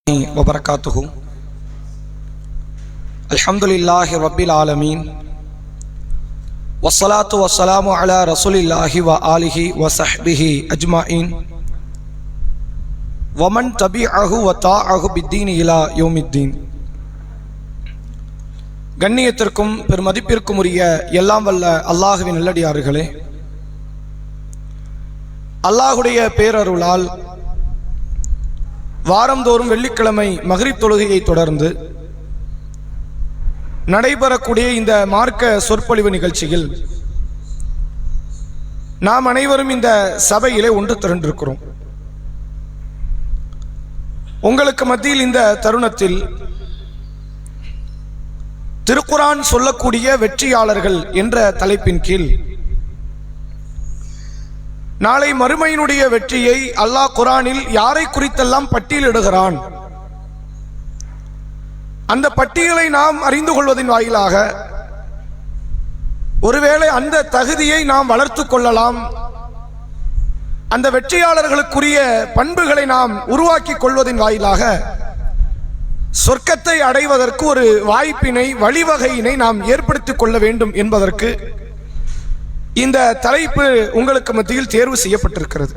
वबरकातुहु। अल्हम्दुलिल्लाहि रब्बिल आलमीन वस्सलातु वस्सलामु अला रसूलिल्लाहि व आलिहि व सहबिहि अज्माइन वमन तबिअहु व ताअहु बिद्दीन इला यौमिद्दीन। கண்ணியத்திற்கும் பெருமதிப்பிற்கும் உரிய எல்லாம் வல்ல அல்லாஹ்வின் நல்லடியார்களே, அல்லாஹுடைய பேரருளால் வாரந்தோறும் வெள்ளிக்கிழமை மக்ரிப் தொழுகையை தொடர்ந்து நடைபெறக்கூடிய இந்த மார்க்க சொற்பொழிவு நிகழ்ச்சியில் நாம் அனைவரும் இந்த சபையிலே ஒன்று திரண்டிருக்கிறோம். உங்களுக்கு மத்தியில் இந்த தருணத்தில் திருக்குரான் சொல்லக்கூடிய வெற்றியாளர்கள் என்ற தலைப்பின் கீழ் நாளை மறுமையினுடைய வெற்றியை அல்லாஹ் குரானில் யாரை குறித்தெல்லாம் பட்டியலிடுகிறான், அந்த பட்டியலை நாம் அறிந்து கொள்வதன் வாயிலாக ஒருவேளை அந்த தகுதியை நாம் வளர்த்து கொள்ளலாம், அந்த வெற்றியாளர்களுக்குரிய பண்புகளை நாம் உருவாக்கி கொள்வதன் வாயிலாக சொர்க்கத்தை அடைவதற்கு ஒரு வாய்ப்பினை வழிவகையினை நாம் ஏற்படுத்திக் கொள்ள வேண்டும் என்பதற்கு இந்த தலைப்பு உங்களுக்கு மத்தியில் தேர்வு செய்யப்பட்டிருக்கிறது.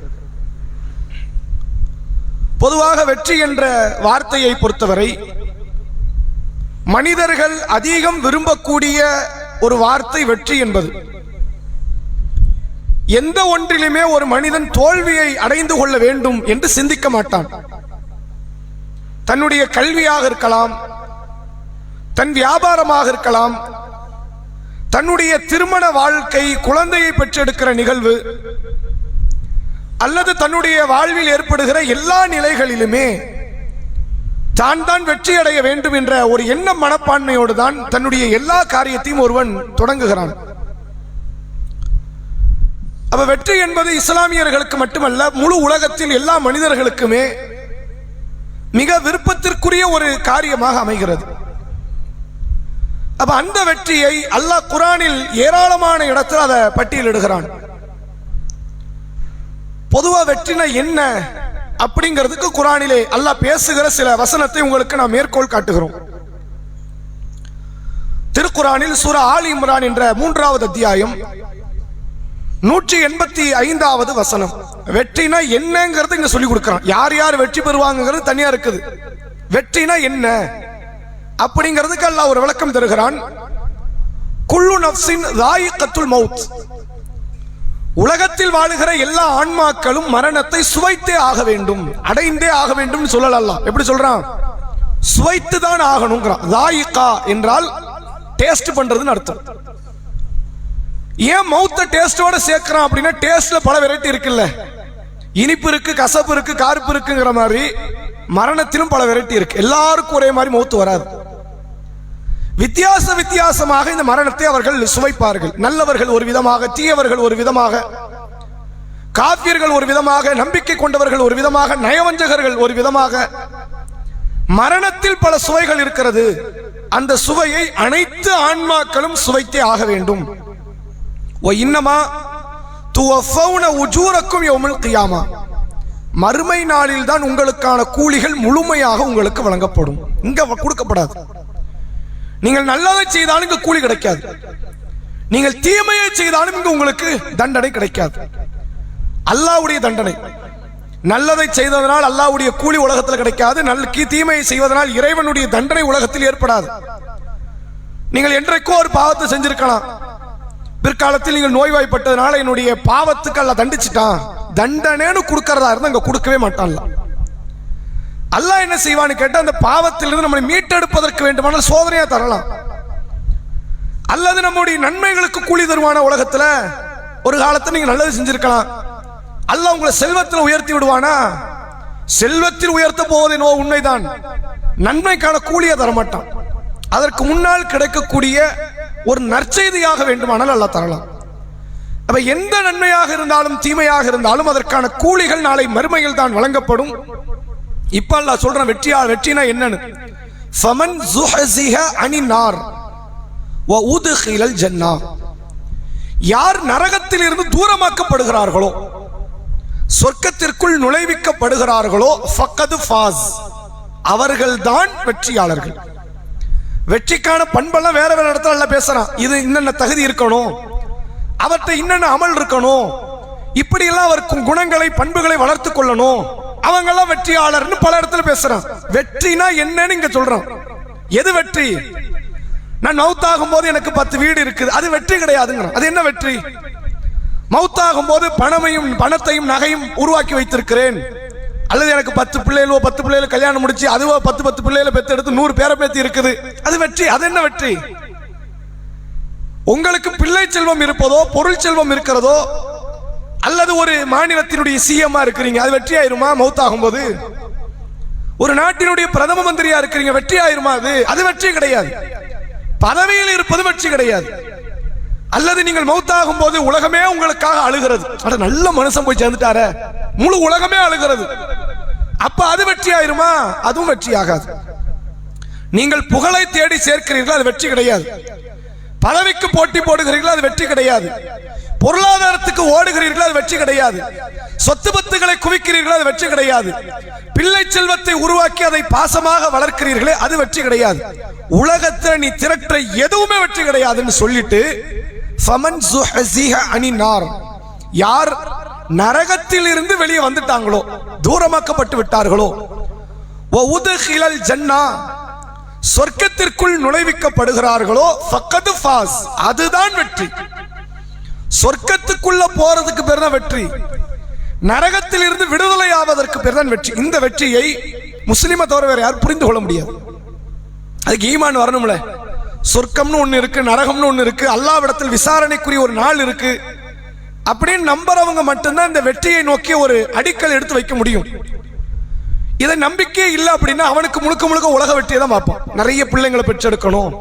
பொதுவாக வெற்றி என்ற வார்த்தையை பொறுத்தவரை மனிதர்கள் அதிகம் விரும்பக்கூடிய ஒரு வார்த்தை வெற்றி என்பது. எந்த ஒன்றிலுமே ஒரு மனிதன் தோல்வியை அடைந்து கொள்ள வேண்டும் என்று சிந்திக்க மாட்டான். தன்னுடைய கல்வியாக இருக்கலாம், தன் வியாபாரமாக இருக்கலாம், தன்னுடைய திருமண வாழ்க்கை, குழந்தையை பெற்றெடுக்கிற நிகழ்வு, அல்லது தன்னுடைய வாழ்வில் ஏற்படுகிற எல்லா நிலைகளிலுமே தான் தான் வெற்றி அடைய வேண்டும் என்ற ஒரு எண்ண மனப்பான்மையோடு தான் தன்னுடைய எல்லா காரியத்தையும் ஒருவன் தொடங்குகிறான். அப்ப வெற்றி என்பது இஸ்லாமியர்களுக்கு மட்டுமல்ல, முழு உலகத்தில் எல்லா மனிதர்களுக்குமே மிக விருப்பத்திற்குரிய ஒரு காரியமாக அமைகிறது. அப்ப அந்த வெற்றியை அல்லாஹ் குரானில் ஏராளமான இடத்தில் அதை பட்டியலிடுகிறான். பொதுவா வெற்றினா என்ன அப்படிங்கிறதுக்கு குரானிலே அல்லாஹ் பேசுகிற சில வசனத்தை உங்களுக்கு நான் மேற்கோள் காட்டுகிறோம். திருக்குரானில் சூரா ஆல் இம்ரான் என்ற 3வது அத்தியாயம் 185வது வசனம். வெற்றினா என்னங்கிறது இங்க சொல்லி கொடுக்கிறான். யார் யார் வெற்றி பெறுவாங்கிறது தனியா இருக்குது. வெற்றினா என்ன அப்படிங்கிறதுக்கு அல்லாஹ் ஒரு விளக்கம் தருகிறான். குல்லு நஃப்ஸின் ذائقத்துல் மௌத். உலகத்தில் வாழுகிற எல்லா ஆன்மாக்களும் மரணத்தை சுவைத்தே ஆக வேண்டும், அடைந்தே ஆக வேண்டும் சொல்லல. அல்லாஹ் எப்படி சொல்றான்? சுவைத்து தான் ஆகணும்ங்கறான். ذائقா என்றால் டேஸ்ட் பண்றதுன்னு அர்த்தம். ஏன் மௌத்த டேஸ்டோட சேர்க்கிறான் அப்படின்னா, டேஸ்ட்ல பல வெரைட்டி இருக்குல்ல, இனிப்பு இருக்கு, கசப்பு இருக்கு, கார்ப்பு இருக்குங்கிற மாதிரி மரணத்திலும் பல வெரைட்டி இருக்கு. எல்லாருக்கும் ஒரே மாதிரி மௌத்து வராது. வித்தியாசமாக இந்த மரணத்தை அவர்கள் சுவைப்பார்கள். நல்லவர்கள் ஒரு விதமாக, தீயவர்கள் ஒரு விதமாக, காபியர்கள் ஒரு விதமாக, நம்பிக்கை கொண்டவர்கள் ஒரு விதமாக, நயவஞ்சகர்கள் ஒரு விதமாக. மரணத்தில் பல சுவைகள் இருக்கிறது. அந்த சுவையை அனைத்து ஆன்மாக்களும் சுவைத்தே ஆக வேண்டும். மறுமை நாளில் தான் உங்களுக்கான கூலிகள் முழுமையாக உங்களுக்கு வழங்கப்படும். இங்க கொடுக்கப்படாது. நீங்கள் நல்லதை செய்தாலும் இங்க கூலி கிடைக்காது, நீங்கள் தீமையை செய்தாலும் இங்க உங்களுக்கு தண்டனை கிடைக்காது. அல்லாஹ்வுடைய தண்டனை. நல்லதை செய்ததனால் அல்லாஹ்வுடைய கூலி உலகத்தில் கிடைக்காது, தீமையை செய்வதனால் இறைவனுடைய தண்டனை உலகத்தில் ஏற்படாது. நீங்கள் என்றைக்கோ ஒரு பாவத்தை செஞ்சிருக்கலாம், பிற்காலத்தில் நீங்கள் நோய்வாய்ப்பட்டதுனால என்னுடைய பாவத்துக்கு அல்லாஹ் தண்டிச்சிட்டான், தண்டனைன்னு கொடுக்கறதா இருந்தா அங்க கொடுக்கவே மாட்டான். அல்லாஹ் என்ன செய்வான்னு கேட்டா, அந்த பாவத்திலிருந்து நம்மை மீட்டெடுப்பதற்கு வேண்டுமானால் சோதனையா தரலாம், அல்லது நம்முடைய நன்மைகளுக்கு கூலி தருவான. உலகத்துல ஒரு காலத்துல நீங்க நல்லது செஞ்சிருக்கலாம், அல்லாஹ் உங்களை செல்வத்தில் உயர்த்தி விடுவானா? செல்வத்தில் உயர்த்த போவதே உண்மைதான், நன்மைக்கான கூலியை தரமாட்டான். அதற்கு முன்னால் கிடைக்கக்கூடிய ஒரு நற்செய்தியாக வேண்டுமானால் அல்லாஹ் தரலாம். அப்ப எந்த நன்மையாக இருந்தாலும் தீமையாக இருந்தாலும் அதற்கான கூலிகள் நாளை மறுமையில் தான் வழங்கப்படும். இப்ப அல்லாஹ் சொல்றான் வெற்றினா என்னன்னு. ஃபமன் ஸுஹ்ஸிஹ அனின் நார் வ உத்கிலல் ஜன்னah. யார் நரகத்தில் இருந்து தூரமாக்கப்படுகிறார்களோ, சொர்க்கத்திற்குள் நுழைவிக்கப்படுகிறார்களோ, ஃபக்கது ஃபாஸ், அவர்கள்தான் வெற்றியாளர்கள். வெற்றிக்கான பண்பெல்லாம் வேற வேற இடத்துல எல்லாம் பேசுறான். இது இன்னென்ன தகுதி இருக்கணும், அவர்கிட்ட இன்னென்ன அமல் இருக்கணும், இப்படி எல்லாம் அவருக்கு குணங்களை பண்புகளை வளர்த்து கொள்ளணும், அவங்க எல்லாம் வெற்றியாளர்னு பல இடத்துல பேசுறான். வெற்றினா என்னன்னு இங்க சொல்றான். எது வெற்றி? நான் மௌத்தாகும் போது எனக்கு 10 வீடு இருக்குது, அது வெற்றி கிடையாதுங்கிறான். அது என்ன வெற்றி? மௌத்தாகும் போது பணத்தையும் நகையும் உருவாக்கி வைத்திருக்கிறேன், அல்லது எனக்கு 10 பிள்ளைகளோ கல்யாணம் முடிச்சு அதுவோ 10 பிள்ளைகளை பெற்று எடுத்து 100 பேரை பேத்தி இருக்குது, அது வெற்றி. அது என்ன வெற்றி? உங்களுக்கு பிள்ளை செல்வம் இருப்பதோ, பொருள் செல்வம் இருக்கிறதோ, அல்லது ஒரு மாநிலத்தினுடைய சிஎம்மா இருக்கிறீங்க, அது வெற்றி ஆயிருமா? மௌத்தாகும் போது ஒரு நாட்டினுடைய பிரதம மந்திரியா இருக்கிறீங்க, வெற்றி ஆயிருமா? அது வெற்றி கிடையாது. பதவியில் இருப்பது வெற்றி கிடையாது. அல்லது நீங்கள் மௌத்தாகும் போது உலகமே உங்களுக்காக அழுகிறது, அட நல்ல மனுஷன் போய் சேர்ந்துட்டார, முழு உலகமே அழுகிறது, அப்ப அது வெற்றி ஆயிருமா? அதுவும் வெற்றி ஆகாது. நீங்கள் புகழை தேடி சேர்க்கிறீர்கள், அது வெற்றி கிடையாது. பதவிக்கு போட்டி போடுகிறீர்கள், அது வெற்றி கிடையாது. பொருளாதாரத்துக்கு ஓடுகிறீர்கள், அது வெற்றி கிடையாது. சொத்து பத்துகளை குவிக்கிறீர்கள், அது வெற்றி கிடையாது. பிள்ளை செல்வத்தை உருவாக்கி அதை பாசமாக வளர்க்கிறீர்களே, அது வெற்றி கிடையாது. உலகத்தில் நீ திரட்ட எதுவுமே வெற்றி கிடையாதுன்னு சொல்லிட்டு, ஃபமன் ஸுஹ்ஸிஹ அனின் நார், யார் நரகத்தில் இருந்து வெளியே வந்துட்டாங்களோ, தூரமாக்கப்பட்டு விட்டார்களோ, வ உத்கிலல் ஜன்னா, சொர்க்கத்திற்குள் நுழைவிக்கப்படுகிறார்களோ, ஃபக்கத் ஃபாஸ், அதுதான் வெற்றி. சொர்க்கத்துக்குள்ள போறதுக்கு பேர் தான் வெற்றி, நரகத்தில் இருந்து விடுதலை ஆவதற்கு பேர் தான் வெற்றி. இந்த வெற்றியை முஸ்லிமை தவிர வேற யாரும் புரிந்து கொள்ள முடியாது. அதுக்கு ஈமான் வரணும்ல. சொர்க்கம்னு ஒண்ணு இருக்கு, நரகம்னு ஒண்ணு இருக்கு, அல்லாஹ்விடத்தில் விசாரணைக்குரிய ஒரு நாள் இருக்கு அப்படின்னு நம்புறவங்க மட்டும்தான் இந்த வெற்றியை நோக்கி ஒரு அடிக்கல் எடுத்து வைக்க முடியும். இதை நம்பிக்கையே இல்லை அப்படின்னா அவனுக்கு முழுக்க முழுக்க உலக வெற்றியை தான் பார்ப்பான். நிறைய பிள்ளைங்களை பெற்றெடுக்கணும்,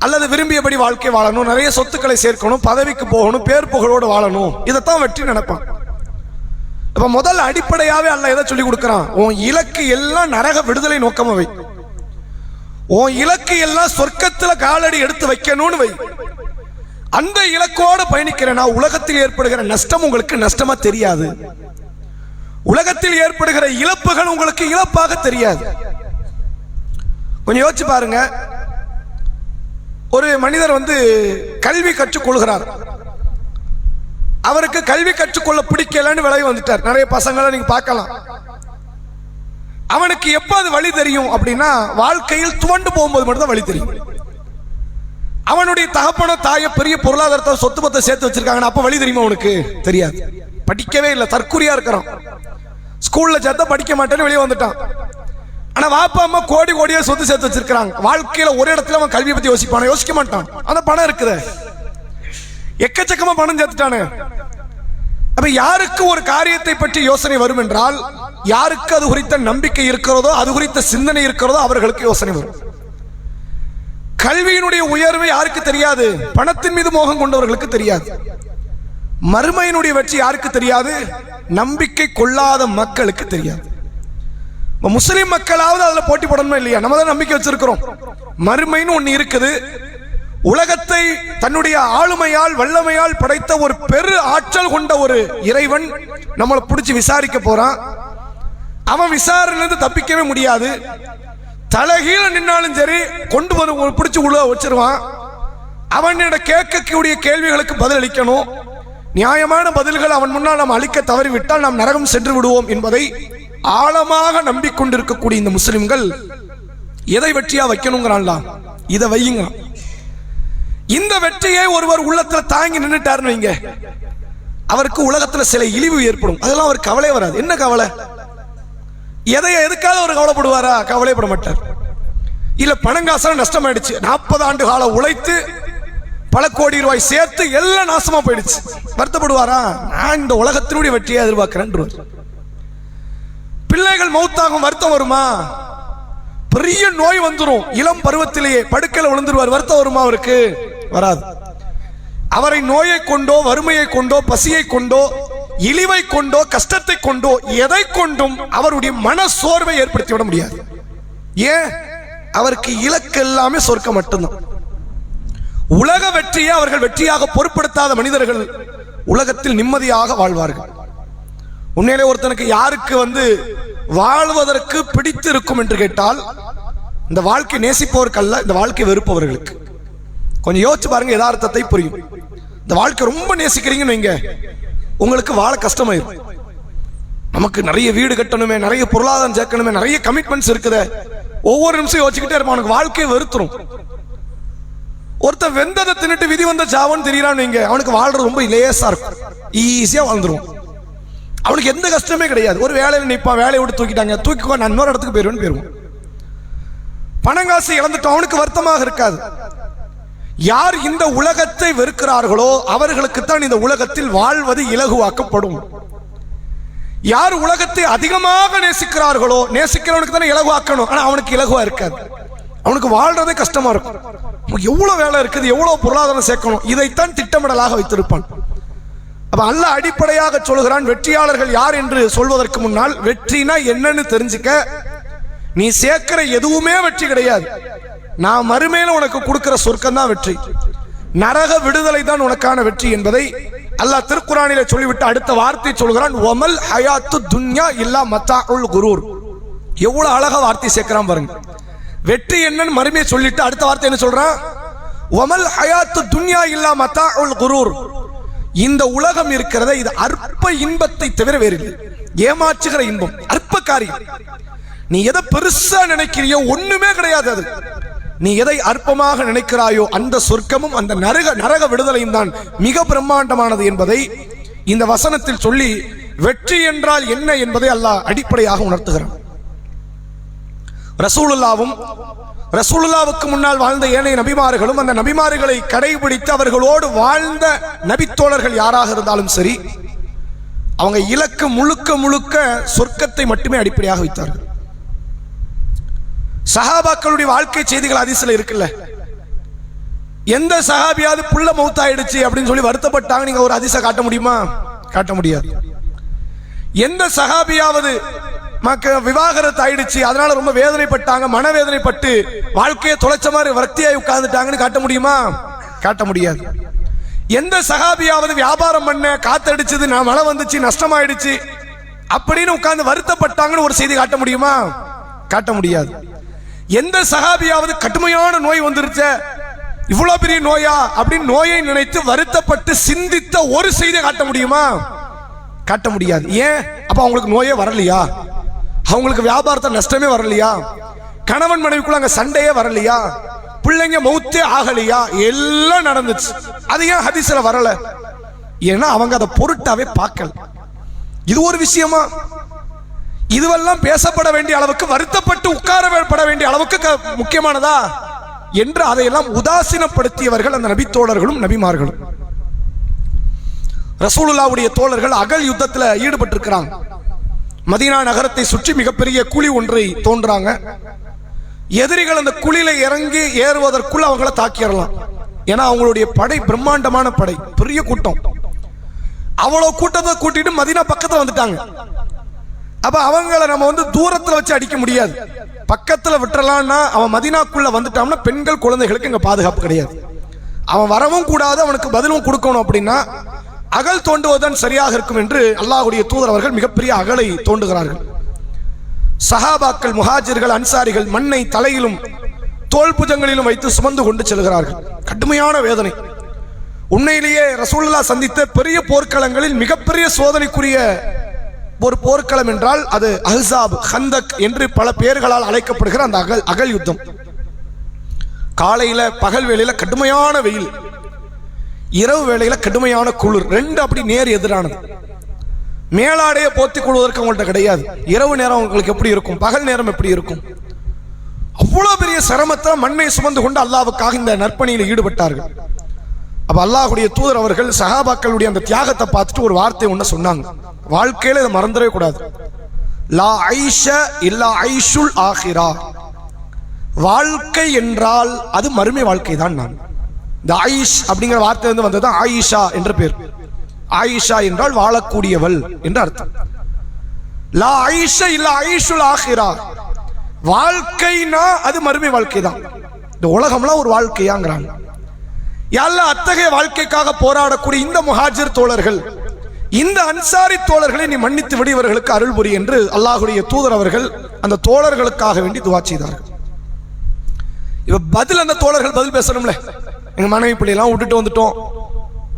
அல்லது விரும்பியபடி வாழ்க்கை வாழணும், நிறைய சொத்துக்களை சேர்க்கணும், பதவிக்கு போகணும், பேர் புகழோடு வாழணும், இதைத்தான் வெற்றி நினைப்பான். இப்ப முதல் அடிப்படையாவே அல்லாஹ் எதை சொல்லி கொடுக்கிறான்? உன் இலக்கு எல்லாம் நரக விடுதலை நோக்கமா வை, உன் இலக்கு எல்லாம் சொர்க்கத்துல காலடி எடுத்து வைக்கணும்னு வை. அந்த இலக்கோடு பயணிக்கிறேன்னா உலகத்தில் ஏற்படுகிற நஷ்டம் உங்களுக்கு நஷ்டமா தெரியாது, உலகத்தில் ஏற்படுகிற இழப்புகள் உங்களுக்கு இழப்பாக தெரியாது. கொஞ்சம் யோசிச்சு பாருங்க. ஒரு மனிதர் கல்வி கற்றுக்கொள்கிறார், அவருக்கு கல்வி கற்றுக்கொள்ள பிடிக்கலன்னு விலகி வந்துட்டார். நிறைய பசங்களை நீங்க பார்க்கலாம். அவனுக்கு எப்ப அது வழி தெரியும் அப்படின்னா, வாழ்க்கையில் துவண்டு போகும்போது மட்டும் தான் வழி தெரியும். அவனுடைய தகப்பனோ தாயோ பெரிய பொருளாதாரத்தை சொத்து பத்தை சேர்த்து வச்சிருக்காங்க, அப்ப வழி தெரியுமா? அவனுக்கு தெரியாது. படிக்கவே இல்லை, தற்குறியா இருக்கிறான். ஸ்கூல்ல சேர்த்தா படிக்க மாட்டேன்னு வெளியே வந்துட்டான். ஆனா வாப்பா அம்மா கோடி கோடியா சொத்து சேர்த்து வச்சிருக்காங்க. வாழ்க்கையில ஒரு இடத்துல அவன் கல்வியை பத்தி யோசிப்பான? யோசிக்க மாட்டான். அந்த பணம் இருக்குது, எக்கச்சக்கமா பணம் சேர்த்துட்டானு. அப்ப யாருக்கு ஒரு காரியத்தை பற்றி யோசனை வரும் என்றால், யாருக்கு அது குறித்த நம்பிக்கை இருக்கிறதோ, அது குறித்த சிந்தனை இருக்கிறதோ, அவர்களுக்கு யோசனை வரும். கல்வியினுடைய உயர்வு யாருக்கு தெரியாது? பணத்தின் மீது மோகம் கொண்டவர்களுக்கு தெரியாது. மறுமையினுடைய வெற்றி யாருக்கு தெரியாது? நம்பிக்கை கொள்ளாத மக்களுக்கு தெரியாது. முஸ்லிம் மக்களாவது அதுல போட்டி போடணுமா இல்லையா? நம்ம தான் நம்பிக்கை வச்சிருக்கிறோம். மறுமைன்னு ஒண்ணு இருக்குது. உலகத்தை தன்னுடைய ஆளுமையால் வல்லமையால் படைத்த ஒரு பெரு ஆற்றல் கொண்ட ஒரு இறைவன் நம்மளை பிடிச்சி விசாரிக்க போறான். அவன் விசாரணையிலிருந்து தப்பிக்கவே முடியாது. தலைகீழ நின்னாலும் சரி கொண்டு வந்து பிடிச்சி உள்ள வச்சிருவான். அவனிட கேட்கக்கூடிய கேள்விகளுக்கு பதில் அளிக்கணும். நியாயமான பதில்கள் அவன் முன்னால் நாம் அளிக்க தவறிவிட்டால் நாம் நரகம் சென்று விடுவோம் என்பதை ஆழமாக நம்பிக்கொண்டிருக்கக்கூடிய இந்த முஸ்லிம்கள் எதை வெற்றியா வைக்கணுங்கிறான்ல, இதை வையுங்க. இந்த வெற்றியை ஒருவர் உள்ளத்துல தாங்கி நின்றுட்டாருன்னு வைங்க, அவருக்கு உலகத்துல சில இழிவு ஏற்படும். அதெல்லாம் அவர் கவலை வராது. என்ன கவலை? எதுக்காக அவர் கவலைப்படுவாரா? கவலைப்பட மாட்டார். இல்ல பணங்காசம் நஷ்டமாயிடுச்சு, 40 ஆண்டு காலம் உழைத்து பல கோடி ரூபாய் சேர்த்து எல்லாம் நாசமா போயிடுச்சு, வருத்தப்படுவாரா? நான் இந்த உலகத்தினுடைய வெற்றியை எதிர்பார்க்கிறேன். பிள்ளைகள் மௌத்தாகும், வருத்தம் வருமா? பெரிய நோய் வந்துடும், இளம் பருவத்திலேயே படுக்கையில் விழுந்துருவார், வருத்தம் வருமா? அவருக்கு வராது. அவரை நோயை கொண்டோ, வறுமையை கொண்டோ, பசியை கொண்டோ, இழிவை கொண்டோ, கஷ்டத்தை கொண்டோ, எதை கொண்டும் அவருடைய மன சோர்வை ஏற்படுத்தி விட முடியாது. ஏன்? அவருக்கு இலக்கு எல்லாமே சொர்க்கம் மட்டும்தான். உலக வெற்றியை அவர்கள் வெற்றியாக பொருட்படுத்தாத மனிதர்கள் உலகத்தில் நிம்மதியாக வாழ்வார்கள். உண்மையிலே ஒருத்தனுக்கு யாருக்கு வாழ்வதற்கு பிடித்து இருக்கும் என்று கேட்டால் இந்த வாழ்க்கை நேசிப்பவர்க்கல்ல, இந்த வாழ்க்கை வெறுப்பவர்களுக்கு. கொஞ்சம் யோசிச்சு பாருங்க, யதார்த்தத்தை புரியும். இந்த வாழ்க்கை ரொம்ப நேசிக்கிறீங்கன்னு வைங்க, உங்களுக்கு வாழ கஷ்டமாயிரும். நமக்கு நிறைய வீடு கட்டணுமே, நிறைய பொருளாதாரம் சேர்க்கணுமே, நிறைய கமிட்மெண்ட்ஸ் இருக்குது, ஒவ்வொரு நிமிஷம் யோசிச்சுக்கிட்டே இருப்பான். அவனுக்கு வாழ்க்கையை வெறுத்துரும். ஒருத்தர் வெந்ததை தின்னுட்டு விதி வந்த சாவன்னு தெரியறான்னு வைங்க, அவனுக்கு வாழ்றது ரொம்ப லேசா இருக்கும், ஈஸியா வாழ்ந்துரும். அவனுக்கு எந்த கஷ்டமே கிடையாது. ஒரு வேலையில நிற்பான், வேலையை விட்டு தூக்கிட்டாங்க, தூக்கிக்கோ நான் இன்னொரு இடத்துக்கு போயிருவேன்னு போயிருவான். பணம் காசு இழந்துட்டோம், அவனுக்கு வருத்தமாக இருக்காது. யார் இந்த உலகத்தை வெறுக்கிறார்களோ அவர்களுக்கு தான் இந்த உலகத்தில் வாழ்வது இலகுவாக்கப்படும். யார் உலகத்தை அதிகமாக நேசிக்கிறார்களோ, நேசிக்கிறவனுக்கு தானே இலகுவாக்கணும், ஆனா அவனுக்கு இலகுவா இருக்காது, அவனுக்கு வாழ்றதே கஷ்டமா இருக்கும். எவ்வளவு வேலை இருக்குது, எவ்வளவு பொருளாதாரம் சேர்க்கணும், இதைத்தான் திட்டமிடலாக வைத்திருப்பான். அப்ப அல்லாஹ் அடிப்படையாக சொல்கிறான், வெற்றியாளர்கள் யார் என்று சொல்வதற்கு முன்னால் வெற்றினா என்னன்னு தெரிஞ்சுக்க. நீ சேர்க்கிற எதுவுமே வெற்றி கிடையாது. நான் மறுமையில உனக்கு கொடுக்கிற சொர்க்கம் தான் வெற்றி, நரக விடுதலை தான் உனக்கான வெற்றி என்பதை அல்லாஹ் திருக்குர்ஆனிலே சொல்லிவிட்டு அடுத்த வார்த்தை சொல்கிறான், வமல் ஹயாத்து துன்யா இல்லா மத்தாஉல் குரூர். எவ்வளவு அழகா வார்த்தை சேர்க்கிறான் பாருங்க. வெற்றி என்னன்னு மறுமையை சொல்லிட்டு அடுத்த வார்த்தை என்ன சொல்றான், வமல் ஹயாத்து துன்யா இல்லா மத்தாஉல் குரூர். இந்த உலகம் இருக்கிறத, இது அற்ப இன்பத்தை தவிர வேறில்லை. ஏமாற்றுகிற இன்பம், அற்ப காரியம். நீ எதை பெருசா நினைக்கிறியோ ஒண்ணுமே கிடையாது. அது நீ எதை அற்பமாக நினைக்கிறாயோ அந்த சொர்க்கமும் அந்த நரக விடுதலையும் தான் மிக பிரம்மாண்டமானது என்பதை இந்த வசனத்தில் சொல்லி வெற்றி என்றால் என்ன என்பதை அல்லாஹ் அடிப்படையாக உணர்த்துகிறான். ரசூலுல்லாவும் ரசூலுல்லாவுக்கு முன்னால் வாழ்ந்த ஏனைய நபிமார்களும் அந்த நபிமார்களை கடைபிடித்து அவர்களோடு வாழ்ந்த நபித்தோழர்கள் யாராக இருந்தாலும் சரி, அவங்க இலக்கு முழுக்க முழுக்க சொர்க்கத்தை மட்டுமே அடிப்படையாக வைத்தார்கள். சஹாபாக்களுடைய வாழ்க்கை செய்திகள் ஹதீஸ்ல இருக்குல்ல. எந்த சஹாபியாவது புள்ள மௌத்தாயிடுச்சு அப்படின்னு சொல்லி வருத்தப்பட்டாங்க, நீங்க ஒரு ஹதீஸை காட்ட முடியுமா? காட்ட முடியாது. எந்த சஹாபியாவது விவாகரத்து ஆயிடுச்சு அதனால ரொம்ப வேதனைப்பட்டாங்க, மனவேதனைப்பட்டு வாழ்க்கையை தொலைச்ச மாதிரி வர்த்தியாய் உட்கார்ந்துட்டாங்கன்னு காட்ட முடியுமா? காட்ட முடியாது. எந்த சஹாபியாவது வியாபாரம் பண்ண காத்தடிச்சது, நான் மழை வந்துச்சு நஷ்டமாயிடுச்சு அப்படின்னு உட்கார்ந்து வருத்தப்பட்டாங்கன்னு ஒரு செய்தி காட்ட முடியுமா? காட்ட முடியாது. எந்த சஹாபியாவது கடுமையான நோய் வந்துருச்ச, இவ்வளவு பெரிய நோயா அப்படின்னு நோயை நினைத்து வருத்தப்பட்டு சிந்தித்த ஒரு செய்தியை காட்ட முடியுமா? காட்ட முடியாது. ஏன்? அப்ப அவங்களுக்கு நோயே வரலையா? அவங்களுக்கு வியாபாரத்தை நஷ்டமே வரலையா? கணவன் மனைவிக்குள்ள அங்க சண்டையே வரலையா? பிள்ளைங்க மௌத்தே ஆகலையா? எல்லாம் நடந்துச்சு. அது ஏன் ஹதீஸ்ல வரல? ஏன்னா அவங்க அதை பொருட்டாவே பார்க்கல. இது ஒரு விஷயமா? இதுவெல்லாம் பேசப்பட வேண்டிய அளவுக்கு, வருத்தப்பட்டு உட்காரப்பட வேண்டிய அளவுக்கு முக்கியமானதா என்று அதையெல்லாம் உதாசீனப்படுத்தியவர்கள் அந்த நபித்தோழர்களும் நபிமார்களும். ரசூலுல்லாவுடைய தோழர்கள் அகல் யுத்தத்தில் ஈடுபட்டிருக்கிறாங்க. மதீனா நகரத்தை சுற்றி மிகப்பெரிய குழி ஒன்றை தோன்றாங்க. எதிரிகள் அந்த குழியில இறங்கி ஏறுவதற்குள்ள அவங்கள தாக்கிடலாம். ஏன்னா அவங்களுடைய படை பிரம்மாண்டமான படை, பெரிய கூட்டம். அவ்வளவு கூட்டத்தை கூட்டிட்டு மதீனா பக்கத்துல வந்துட்டாங்க. அப்ப அவங்கள நம்ம தூரத்துல வச்சு அடிக்க முடியாது. பக்கத்துல விட்டுறலாம்னா அவன் மதீனாக்குள்ள வந்துட்டான்னா பெண்கள் குழந்தைகளுக்கு இங்க பாதுகாப்பு கிடையாது. அவன் வரவும் கூடாது, அவனுக்கு பதிலும் கொடுக்கணும். அப்படின்னா அகல் தோண்டுவதுதான் சரியாக இருக்கும் என்று அல்லாஹ்வுடைய தூதர் அவர்கள் மிகப்பெரிய அகலை தோண்டுகிறார்கள். சஹாபாக்கள், முஹாஜிர்கள், அன்சாரிகள் மண்ணை தலையிலும் தோல் புஜங்களிலும் வைத்து சுமந்து கொண்டு செல்கிறார்கள். கடுமையான வேதனை. உண்மையிலேயே ரசூலுல்லாஹ் சந்தித்த பெரிய போர்க்களங்களில் மிகப்பெரிய சோதனைக்குரிய ஒரு போர்க்களம் என்றால் அது அஹ்ஸாப், ஹந்தக் என்று பல பெயர்களால் அழைக்கப்படுகிற அந்த அகல் யுத்தம். காலையில பகல் வேளையில கடுமையான வெயில், இரவு வேளையில கடுமையான குளிர், ரெண்டு அப்படி நேர் எதிரானது. மேலாடையை போத்திக் கொள்வதற்கு அவங்கள்ட்ட கிடையாது. இரவு நேரம் உங்களுக்கு எப்படி இருக்கும், பகல் நேரம் எப்படி இருக்கும்? அவ்வளவு பெரிய சிரமத்தை மண்ணை சுமந்து கொண்டு அல்லாஹ்வுக்காக இந்த நற்பணியில் ஈடுபட்டார்கள். அப்ப அல்லாஹ்வுடைய தூதர் அவர்கள் சஹாபாக்களுடைய அந்த தியாகத்தை பார்த்துட்டு ஒரு வார்த்தை ஒண்ணு சொன்னாங்க. வாழ்க்கையில இதை மறந்துடவே கூடாது. லா ஐஷ இல்லா ஐஷுல் ஆஹிரா. வாழ்க்கை என்றால் அது மறுமை வாழ்க்கை தான். நான் இந்த ஆயிஷ் அப்படிங்கிற வார்த்தை வந்தது ஆயிஷா என்ற பேர். ஆயிஷா என்றால் வாழக்கூடியவள் என்று அர்த்தம். லா ஐஷ இல்லா ஐஷுல் ஆஹிரா. வாழ்க்கைனா அது மறுமை வாழ்க்கை தான். இந்த உலகம்லாம் ஒரு வாழ்க்கையாங்கிறாங்க. யாரெல்லாம் அத்தகைய வாழ்க்கைக்காக போராடக்கூடிய இந்த முஹாஜிர் தோழர்கள் இந்த அன்சாரி தோழர்களை நீ மன்னித்து விடு, இவர்களுக்கு அருள் புரி என்று அல்லாஹ்வுடைய தூதர் அவர்கள் அந்த தோழர்களுக்காக வேண்டி துஆ செய்தார்கள். இப்ப பதில் அந்த தோழர்கள் பதில் பேசணும்ல. எங்க மனைவி பிள்ளைலாம் விட்டுட்டு வந்துட்டோம்,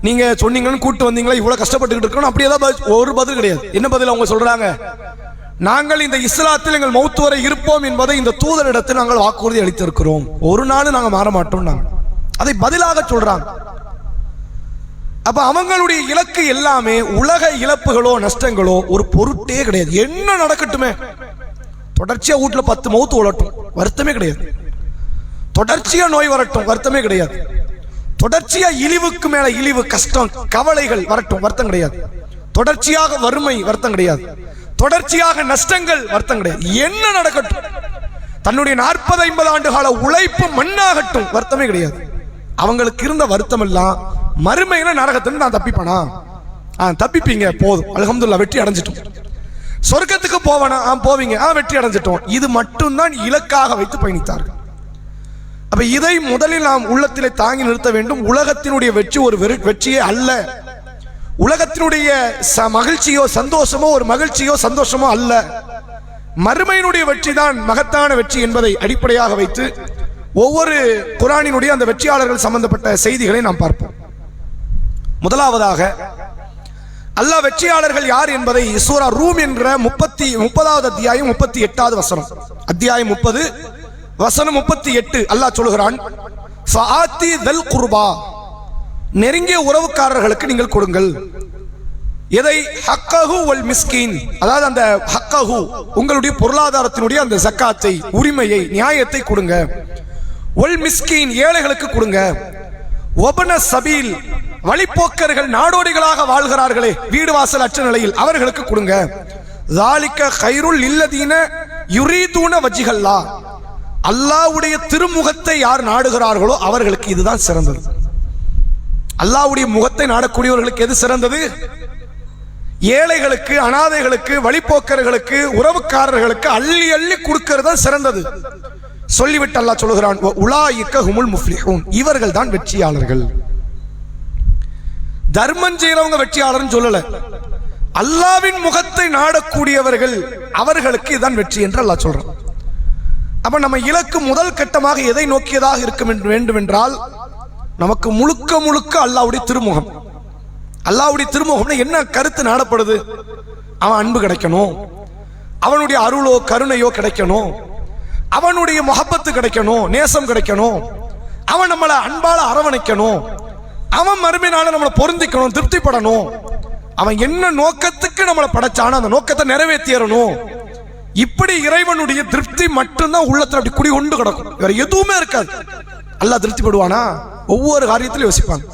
நீங்க சொன்னீங்கன்னு கூட்டு வந்தீங்களா, இவ்வளவு கஷ்டப்பட்டுக்கிட்டு இருக்கணும், அப்படி ஏதாவது ஒரு பதில் கிடையாது. என்ன பதில் அவங்க சொல்றாங்க? நாங்கள் இந்த இஸ்லாத்தில் எங்கள் மௌத்து வரை இருப்போம் என்பதை இந்த தூதரிடத்தில் நாங்கள் வாக்குறுதி அளித்திருக்கிறோம், ஒரு நாள் நாங்கள் மாற மாட்டோம். நாங்கள் அதை பதிலாக சொல்றாங்க. அப்ப அவங்களுடைய இலக்கு எல்லாமே உலக இழப்புகளோ நஷ்டங்களோ ஒரு பொருட்டே கிடையாது. என்ன நடக்கட்டுமே, தொடர்ச்சியா வீட்டுல 10 மௌத்து உழட்டும், வருத்தமே கிடையாது. தொடர்ச்சியா நோய் வரட்டும், வருத்தமே கிடையாது. தொடர்ச்சியா இழிவுக்கு மேல இழிவு, கஷ்டம், கவலைகள் வரட்டும், வருத்தம் கிடையாது. தொடர்ச்சியாக வறுமை, வருத்தம் கிடையாது. தொடர்ச்சியாக நஷ்டங்கள், வருத்தம் கிடையாது. என்ன நடக்கட்டும், தன்னுடைய 40-50 ஆண்டு கால உழைப்பு மண்ணாகட்டும், வருத்தமே கிடையாது. அவங்களுக்கு இருந்த வருத்தம் எல்லாம் மறுமையில நரகத்துல நான் தப்பிப்பனா, தப்பிப்பீங்க, போதும், அல்ஹம்துலில்லாஹ், வெற்றி அடைஞ்சிட்டோம். சொர்க்கத்துக்கு போவனா, போவீங்க, வெற்றி அடைஞ்சிட்டோம். இது மட்டும்தான் இலக்காக வைத்து பயணித்தார்கள். அப்ப இதை முதலில் நாம் உள்ளத்திலே தாங்கி நிறுத்த வேண்டும். உலகத்தினுடைய வெற்றி ஒரு வெற்றியே அல்ல. உலகத்தினுடைய மகிழ்ச்சியோ சந்தோஷமோ ஒரு மகிழ்ச்சியோ சந்தோஷமோ அல்ல. மறுமையினுடைய வெற்றி தான் மகத்தான வெற்றி என்பதை அடிப்படையாக வைத்து ஒவ்வொரு குர்ஆனினுடைய அந்த வெற்றியாளர்கள் சம்பந்தப்பட்ட செய்திகளை நாம் பார்ப்போம். முதலாவதாக அல்லாஹ் வெற்றியாளர்கள் யார் என்பதை சூரா ரூம் என்ற 30வது அத்தியாயம் 38வது வசனம், அத்தியாயம் 30 வசனம் 38 அல்லாஹ் சொல்கிறான், ஃபஆத்தி தல் குர்பா, நெருங்கிய உறவுக்காரர்களுக்கு நீங்கள் கொடுங்கள். எதை? ஹக்கஹு வல் மிஸ்கீன், அதாவது அந்த ஹக்கஹு உங்களுடைய பொருளாதாரத்தினுடைய அந்த ஜக்காத்தை, உரிமையை, நியாயத்தை கொடுங்க. வல் மிஸ்கீன் ஏழைகளுக்கு கொடுங்க. வபன சபீல் வழிப்போக்கர்கள் நாடோடிகளாக வாழ்கிறார்களே, வீடு வாசல் அற்ற நிலையில், அவர்களுக்கு கொடுங்க. ஸாலிக கைருல் லில்லதீன யுரீதுன வஜ்ஹல்லாஹ், அல்லாஹ்வுடைய திருமுகத்தை யார் நாடுகிறார்களோ அவர்களுக்கு இதுதான் சிறந்தது. அல்லாஹ்வுடைய முகத்தை நாடக்கூடியவர்களுக்கு எது சிறந்தது? ஏழைகளுக்கு, அனாதைகளுக்கு, வழிப்போக்கர்களுக்கு, உறவுக்காரர்களுக்கு அள்ளி அள்ளி கொடுக்கிறது தான் சிறந்தது. சொல்லிவிட்டு அல்லாஹ் சொல்கிறான், உலாயிக்க ஹுமுல் முஃப்லிஹூன், இவர்கள் தான் வெற்றியாளர்கள். தர்மம் செய்யறவங்க வெற்றியாளர்னு சொல்லல, அல்லாஹ்வின் முகத்தை நாடக்கூடியவர்கள், அவர்களுக்கு இதுதான் வெற்றி என்று அல்லாஹ் சொல்றான். அப்ப நம்ம இலக்கு முதல் கட்டமாக எதை நோக்கியதாக இருக்க வேண்டும் என்றால், நமக்கு முழுக்க முழுக்க அல்லாஹ்வுடைய திருமுகம். அல்லாஹ்வுடைய திருமுகம்னா என்ன கருத்து நாடப்படுது? அவன் அன்பு கிடைக்கணும், அவனுடைய அருளோ கருணையோ கிடைக்கணும், அவனுடைய முஹப்பத்து கிடைக்கணும், நேசம் கிடைக்கணும், அவன் நம்மளை அன்பால அரவணைக்கணும், அவன் மறுமையினால நம்மளை பொருந்திக்கணும், திருப்திப்படணும். அவன் என்ன நோக்கத்துக்கு நம்மளை படைச்சானோ அந்த நோக்கத்தை நிறைவேற்றிடணும். இப்படி இறைவனுடைய திருப்தி மட்டும்தான் உள்ளத்துல அப்படி குடி கொண்டு கிடக்கும், வேற எதுவுமே இருக்காது. அல்லாஹ் திருப்திப்படுவானா? ஒவ்வொரு காரியத்திலும் யோசிப்பாங்க,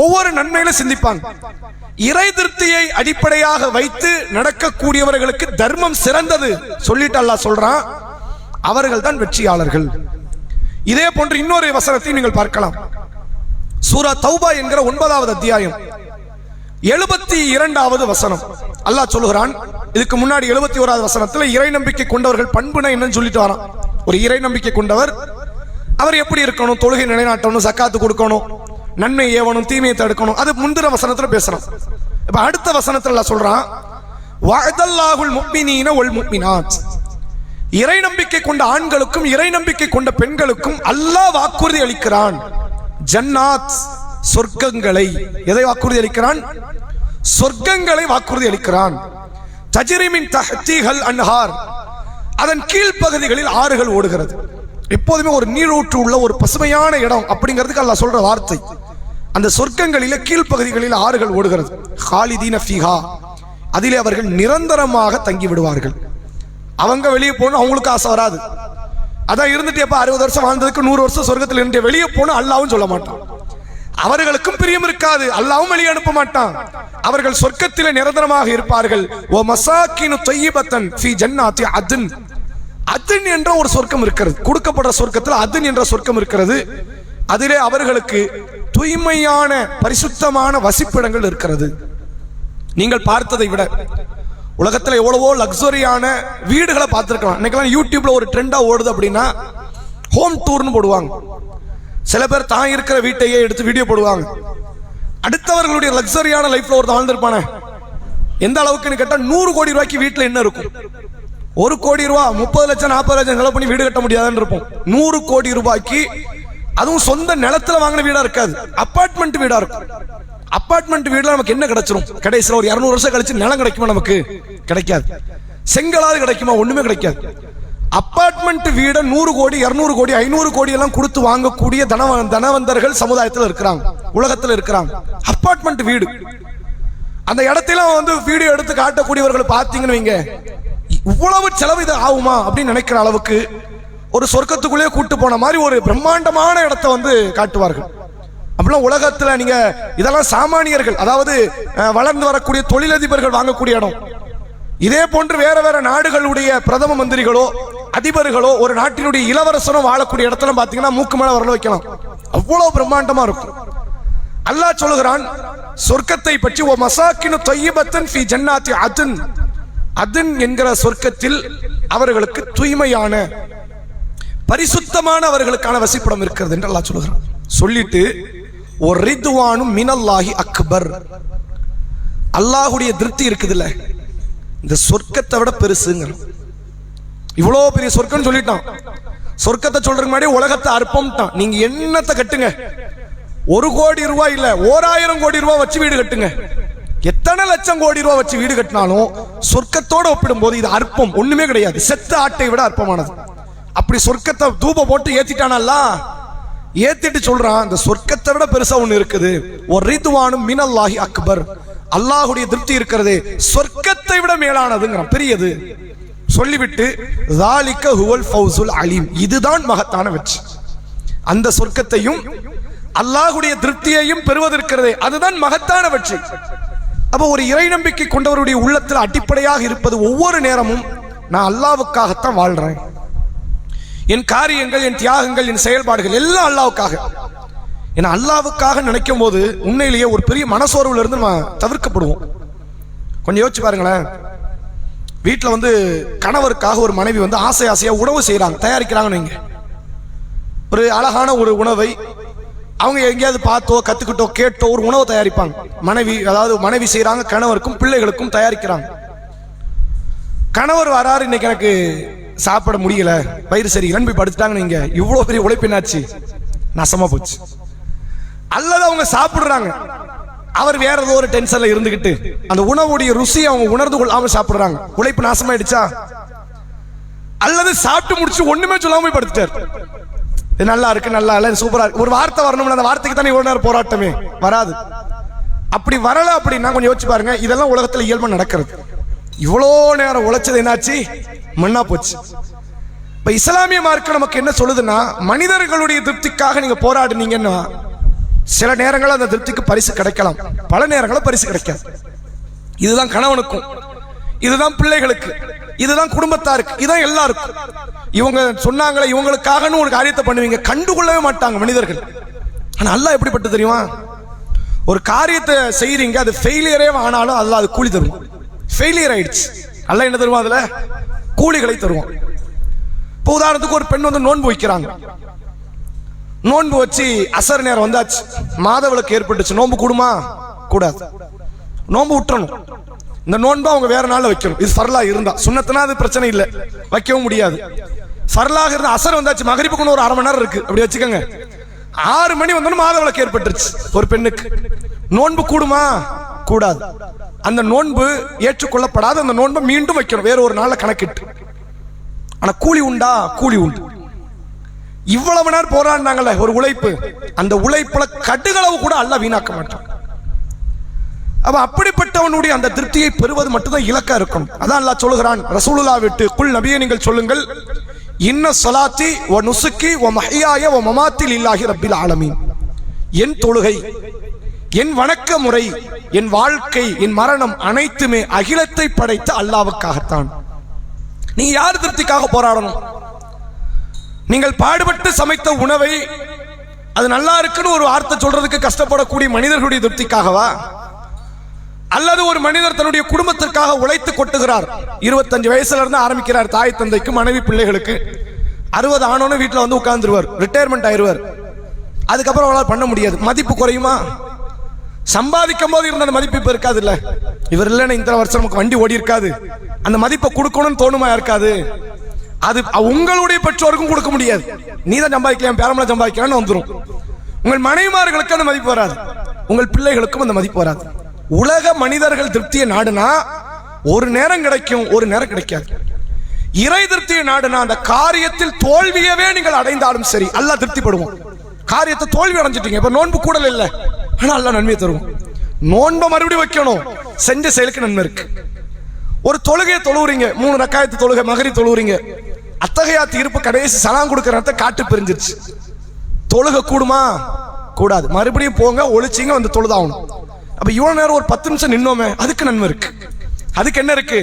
ஒவ்வொரு நன்மையில சிந்திப்பாங்க. இறை திருப்தியை அடிப்படையாக வைத்து நடக்கக்கூடியவர்களுக்கு தர்மம் சிறந்தது சொல்லிட்டு அல்லாஹ் சொல்றான், அவர்கள் தான் வெற்றியாளர்கள். இதே போன்று இன்னொரு வசனத்தை நீங்கள் பார்க்கலாம். சூரா தௌபா என்கிற 9வது அத்தியாயம் 72வது வசனம் அல்லாஹ் சொல்லுகிறான். இதுக்கு முன்னாடி 71வது வசனத்துல இறை நம்பிக்கை கொண்டவர்கள் பண்புனா என்னன்னு சொல்லிட்டு வரான். ஒரு இறை நம்பிக்கை கொண்டவர் அவர் எப்படி இருக்கணும்? தொழுகை நிலைநாட்டணும், சக்காத்து கொடுக்கணும், நன்மை ஏவணும், தீமையை தடுக்கணும். அது முந்திர வசனத்துல பேசுறான். இப்ப அடுத்த வசனத்துல அல்லாஹ் சொல்றான், வஅதல்லாஹுல் முஃமினீன வல் முஃமினாத், இறை நம்பிக்கை கொண்ட ஆண்களுக்கும் இறை நம்பிக்கை கொண்ட பெண்களுக்கும் அல்லாஹ் வாக்குறுதி அளிக்கிறான். ஜன்னாத், சொர்க்கங்களை. எதை வாக்குறுதி அளிக்கிறான்? சொர்க்கங்களை வாக்குறுதி அளிக்கிறான். தஜ்ரி மின் தஹ்திஹல் அன்ஹார், அதன் கீழ்ப்பகுதிகளில் ஆறுகள் ஓடுகிறது. எப்போதுமே ஒரு நீரூற்று உள்ள ஒரு பசுமையான இடம் அப்படிங்கிறதுக்கு அல்லாஹ் சொல்ற வார்த்தை. அந்த சொர்க்கங்களிலே கீழ்ப்பகுதிகளில் ஆறுகள் ஓடுகிறது. ஹாலிதீன ஃபீஹா, அதிலே அவர்கள் நிரந்தரமாக தங்கி விடுவார்கள். அவங்க வெளியே போகணும், அவங்களுக்கு ஆசை வராது. அதான் இருந்துட்டு எப்ப 60 வருஷம் வாழ்ந்ததுக்கு 100 வருஷம் சொர்க்கத்தில் இருந்து வெளியே போகணும் அல்லாஹ்வும் சொல்ல மாட்டான். அவர்களுக்கும் பிரியம் இருக்காது, அல்லாஹ்வும் வெளியே அனுப்ப மாட்டான். அவர்கள் சொர்க்கத்திலே நிரந்தரமாக இருப்பார்கள். ஓ மசாக்கினு தய்யிபத்தன் ஃபீ ஜன்னாத்தி அத்ன், அத்ன் என்ற ஒரு சொர்க்கம் இருக்கிறது. கொடுக்கப்படுற சொர்க்கத்தில் அத்ன் என்ற சொர்க்கம் இருக்கிறது. அதிலே அவர்களுக்கு தூய்மையான பரிசுத்தமான வசிப்பிடங்கள் இருக்கிறது. நீங்கள் பார்த்ததை விட உலகத்தில் எவ்வளவோ லக்ஸரியான வீடுகளை பார்த்துருக்கலாம். இன்னைக்கெல்லாம் யூடியூப்ல ஒரு ட்ரெண்டா ஓடுது அப்படின்னா ஹோம் டூர்னு போடுவாங்க. சில பேர் தான் இருக்கிற வீட்டையே எடுத்து வீடியோ போடுவாங்க. அடுத்தவர்களுடைய லக்ஸரியான லைஃப்ல ஒரு வாழ்ந்திருப்பானே, எந்த அளவுக்குன்னு கேட்டா 100 கோடி ரூபாய்க்கு வீட்டுல என்ன இருக்கும்? 1 கோடி ரூபாய் 30 லட்சம் 40 லட்சம் செலவு பண்ணி வீடு கட்ட முடியாதுன்னு இருப்போம். 100 கோடி ரூபாய்க்கு, அதுவும் சொந்த நிலத்துல வாங்கின வீடா இருக்காது, அபார்ட்மெண்ட் வீடா இருக்கும். அபார்ட்மெண்ட் வீடுல நமக்கு என்ன கிடைச்சிரும்? கடைசியில் ஒரு 200 வருஷம் கழிச்சு நிலம் கிடைக்குமா? நமக்கு கிடைக்காது. செங்கலாவது கிடைக்குமா? ஒண்ணுமே கிடைக்காது. அபார்ட்மெண்ட் வீட 100 கோடி 200 கோடி 500 கோடி எல்லாம் கொடுத்து வாங்கக்கூடிய தனவந்தர்கள் சமுதாயத்தில் இருக்கிறாங்க, உலகத்தில் இருக்கிறாங்க. அபார்ட்மெண்ட் வீடு, அந்த இடத்துல வீடியோ எடுத்து காட்டக்கூடியவர்கள் பார்த்தீங்கன்னு வைங்க, இவ்வளவு செலவு இது ஆகுமா அப்படின்னு நினைக்கிற அளவுக்கு ஒரு சொர்க்கத்துக்குள்ளே கூட்டு போன மாதிரி ஒரு பிரம்மாண்டமான இடத்தை காட்டுவார்கள். அப்படிலாம் உலகத்துல நீங்க இதெல்லாம் சாமானியர்கள், அதாவது வளர்ந்து வரக்கூடிய தொழிலதிபர்கள் வாங்கக்கூடிய இடம். இதே போன்று வேற வேற நாடுகளுடைய பிரதம மந்திரிகளோ அதிபர்களோ ஒரு நாட்டினுடைய இளவரசனோ வாழக்கூடிய இடத்துல பாத்தீங்கன்னா மூக்கு மேல வரல வைக்கலாம், அவ்வளவு பிரம்மாண்டமா இருக்கும். அல்லாஹ் சொல்லுகிறான் சொர்க்கத்தை பற்றி, ஓ மசாக்கினு தொய்யிபத்தன் ஃபீ ஜன்னாத்தி அதன், அதன் என்கிற சொர்க்கத்தில் அவர்களுக்கு தூய்மையான பரிசுத்தமான அவர்களுக்கான வசிப்பிடம் இருக்கிறது என்று அல்லாஹ் சொல்லுகிறான். சொல்லிட்டு ஒரு ரிதுவானும் மினல்லாஹி அக்பர், அல்லாஹுடைய திருப்தி இருக்குதுல்ல, இந்த சொர்க்கத்தை விட பெருசுங்க. இவ்வளவு பெரிய சொர்க்கம் சொல்லிட்டான். சொர்க்கத்தை சொல்றதுக்கு முன்னாடி உலகத்தை அற்பம்ட்டான். நீங்க என்னத்தை கட்டுங்க, 1 கோடி ரூபாய் இல்ல 1000 கோடி ரூபாய் வச்சு வீடு கட்டுங்க, எத்தனை லட்சம் கோடி ரூபாய் வச்சு வீடு கட்டினாலும் சொர்க்கத்தோட ஒப்பிடும் போது இது அற்பம், ஒண்ணுமே கிடையாது. செத்த ஆட்டை விட அற்பமானது. அப்படி சொர்க்கத்தை தூப போட்டு ஏத்திட்டானல்ல, ஏத்திட்டு சொல்றான் இந்த சொர்க்கத்தை விட பெருசா ஒண்ணு இருக்குது. ஒரு ரிதுவானும் மினல்லாஹி அக்பர், அல்லாஹுடைய திருப்தி இருக்கிறது சொர்க்கத்தை விட மேலானதுங்கிறான், பெரியது. சொல்லிவிட்டு ஸாலிக ஹுவல் ஃபௌஸுல் அலீம், இதுதான் மகத்தான வெற்றி. அந்த சொர்க்கத்தையும் அல்லாஹுடைய திருப்தியையும் பெறுவதற்கிறதே அதுதான் மகத்தான வெற்றி. அப்ப ஒரு இறை நம்பிக்கை கொண்டவருடைய உள்ளத்தில் அடிப்படையாக இருப்பது ஒவ்வொரு நேரமும் நான் அல்லாஹ்வுக்காகத்தான் வாழ்றேன், என் காரியங்கள் என் தியாகங்கள் என் செயல்பாடுகள் எல்லாம் அல்லாஹ்வுக்காக. ஏன்னா அல்லாஹ்வுக்காக நினைக்கும் போது உண்மையிலேயே ஒரு பெரிய மனசோர்வுல இருந்து நம்ம தவிர்க்கப்படுவோம். கொஞ்சம் யோசிச்சு பாருங்களேன், வீட்டில் கணவருக்காக ஒரு மனைவி ஆசை ஆசையா உணவு செய்யறாங்க, தயாரிக்கிறாங்கன்னு வைங்க. ஒரு அழகான ஒரு உணவை அவங்க எங்கேயாவது பார்த்தோ கத்துக்கிட்டோ கேட்டோ ஒரு உணவை தயாரிப்பாங்க. மனைவி செய்யறாங்க, கணவருக்கும் பிள்ளைகளுக்கும் தயாரிக்கிறாங்க. கணவர் வராரு, இன்னைக்கு எனக்கு சாப்பிட முடியல, வயிறு சரி போய் படுத்துட்டாங்க, நீங்க இவ்வளவு பெரிய உழைப்பு என்னாச்சு, நாசமா போச்சு. அல்லது அவங்க சாப்பிடுறாங்க, அவர் வேற ஏதோ ஒரு டென்ஷன்ல இருந்துகிட்டு அந்த உணவுடைய ருசியை அவங்க உணர்ந்து கொள்ளாம சாப்பிடுறாங்க, உழைப்பு நாசமாயிடுச்சா? அல்லது சாப்பிட்டு முடிச்சு ஒண்ணுமே சொல்லாம போய் படுத்துட்டார், நல்லா இருக்கு நல்லா இல்ல சூப்பரா இருக்கு, ஒரு வார்த்தை வரணும்னு அந்த வார்த்தைக்கு தானே இவ்வளவு நேரம் போராட்டமே வராது. அப்படி வரல அப்படின்னா கொஞ்சம் யோசிச்சு பாருங்க, இதெல்லாம் உலகத்துல இயல்பா நடக்கிறது. இவ்வளோ நேரம் உழைச்சது என்னாச்சு, மண்ணா போச்சு. இப்ப இஸ்லாமிய மார்க்கம் நமக்கு என்ன சொல்லுதுன்னா, மனிதர்களுடைய திருப்திக்காக நீங்க போராடுனீங்கன்னா சில நேரங்கள் அந்த திருப்திக்கு பரிசு கிடைக்கலாம், பல நேரங்களில் பரிசு கிடைக்காது. இதுதான் கணவனுக்கும், இதுதான் பிள்ளைகளுக்கு, இதுதான் குடும்பத்தாருக்கு, இதுதான் எல்லாருக்கும். இவங்க சொன்னாங்களே இவங்களுக்காகன்னு ஒரு காரியத்தை பண்ணுவீங்க, கண்டுகொள்ளவே மாட்டாங்க மனிதர்கள். ஆனா அல்லாஹ் எப்படிப்பட்டு தெரியுமா, ஒரு காரியத்தை செய்யறீங்க, அது ஃபெயிலியரே ஆனாலும் அல்லாஹ் அது கூலி தருவோம். ஃபெயிலியர் ஆயிடுச்சு, அல்லாஹ் என்ன தருவான், அதுல கூலிகளை தருவான். இப்போ உதாரணத்துக்கு ஒரு பெண் நோன்பு வைக்கிறாங்க, நோன்பு வச்சு அசர் நேரம் வந்தாச்சு, மாதவிலக்கு ஏற்பட்டுச்சு, நோன்பு கூடுமா கூடாது, நோன்பு விட்டுறணும். இந்த நோன்பு அவங்க வேற நாள்ல வைக்கணும். இது ஃபர்லா இருந்தா, சுன்னத்துனா அது பிரச்சனை இல்லை, வைக்கவும் முடியாது. ஃபர்லாக இருந்தா அசர் வந்தாச்சு, மகரிப்புக்கு ஒரு 1/2 மணி நேரம் இருக்கு, அப்படி வச்சுக்கோங்க. 6 மணி வந்தோன்னு மாதவிலக்கு ஏற்பட்டுருச்சு ஒரு பெண்ணுக்கு, நோன்பு கூடுமா கூடாது. அந்த நோன்பு ஏற்றுக்கொள்ளப்படாத அந்த நோன்பை மீண்டும் வைக்கணும், வேற ஒரு நாள்ல கணக்கிட்டு. ஆனா கூலி உண்டா, கூலி உண்டு. இவ்வளவு நேரம் போராடினாங்கல்ல ஒரு உழைப்பு, அந்த உழைப்புல கடுகளவு கூட அல்லாஹ் வீணாக்க மாட்டான். அப்ப அப்படிப்பட்டவனுடைய அந்த திருப்தியை பெறுவது மட்டும்தான் இலக்கா இருக்கும். அதான் அல்லாஹ் சொல்லுகிறான் ரசூலுல்லாஹ் விட்டு, குல் நபியே நீங்கள் சொல்லுங்கள், இன்ன ஸலாத்தி வ நுசுக்கி வ மஹ்யாய வ மமாத்தி லில்லாஹி ரப்பில் ஆலமீன், என் தொழுகை, என் வணக்க முறை, என் வாழ்க்கை, என் மரணம் அனைத்துமே அகிலத்தை படைத்த அல்லாஹ்வுக்காகத்தான். நீ யார் திருப்திக்காக போராடணும்? நீங்கள் பாடுபட்டு சமைத்த உணவை அது நல்லா இருக்குன்னு ஒரு வார்த்தை சொல்றதுக்கு கஷ்டப்படக்கூடிய மனிதர்களுடைய திருப்திக்காகவா? அல்லது ஒரு மனிதர் தன்னுடைய குடும்பத்திற்காக உழைத்து கொட்டுகிறார், 25 வயசுல இருந்து ஆரம்பிக்கிறார், தாய் தந்தைக்கு மனைவி பிள்ளைகளுக்கு. 60 ஆனோன்னு வீட்டில் உட்கார்ந்துருவார், ரிட்டையர்மெண்ட் ஆயிடுவார். அதுக்கப்புறம் அவரால் பண்ண முடியாது, மதிப்பு குறையுமா? சம்பாதிக்கும் போது இருந்த அந்த மதிப்பு இப்ப இருக்காது இல்ல. இவர் இல்லைன்னா இந்த வருஷம் நமக்கு வண்டி ஓடி இருக்காது. அந்த மதிப்பை கொடுக்கணும்னு தோணுமா இருக்காது. அது உங்களுடைய பெற்றோருக்கும் கொடுக்க முடியாது. நீ தான் சம்பாதிக்கலாம், பேரம்பளம் சம்பாதிக்கலாம்னு வந்துடும். உங்கள் மனைவிமார்களுக்கு அந்த மதிப்பு வராது, உங்கள் பிள்ளைகளுக்கும் அந்த மதிப்பு வராது. உலக மனிதர்கள் திருப்தியை நாடுனா ஒரு நேரம் கிடைக்கும், ஒரு நேரம் கிடைக்காது. இறை திருப்தியை நாடுனா அந்த காரியத்தில் தோல்வியவே நீங்கள் அடைந்தாலும் சரி அல்லாஹ் திருப்திப்படுவோம். காரியத்தை தோல்வி அடைஞ்சிட்டீங்க, இப்ப நோன்பு கூடல இல்ல, ஆனா அல்லாஹ் நன்மையை தருவோம். நோன்பை மறுபடியும் வைக்கணும், செஞ்ச செயலுக்கு நன்மை இருக்கு. ஒரு தொழுகையை தொழுவுறீங்க, 3 ரக்காயத்து தொழுகை, மகரி தொழுவுறீங்க, அத்தகையாத்து இருப்பு கடைசி சலாம் கொடுக்கறத காட்டு பிரிஞ்சிருச்சு. தொழுகை கூடுமா? கூடாது. மறுபடியும் போங்க, ஒளிச்சிங்க, வந்து தொழுதாகணும். அப்ப இவ்வளவு நேரம் ஒரு 10 நிமிஷம் நின்னோமே, அதுக்கு நன்மை இருக்கு. அதுக்கு என்ன இருக்கு?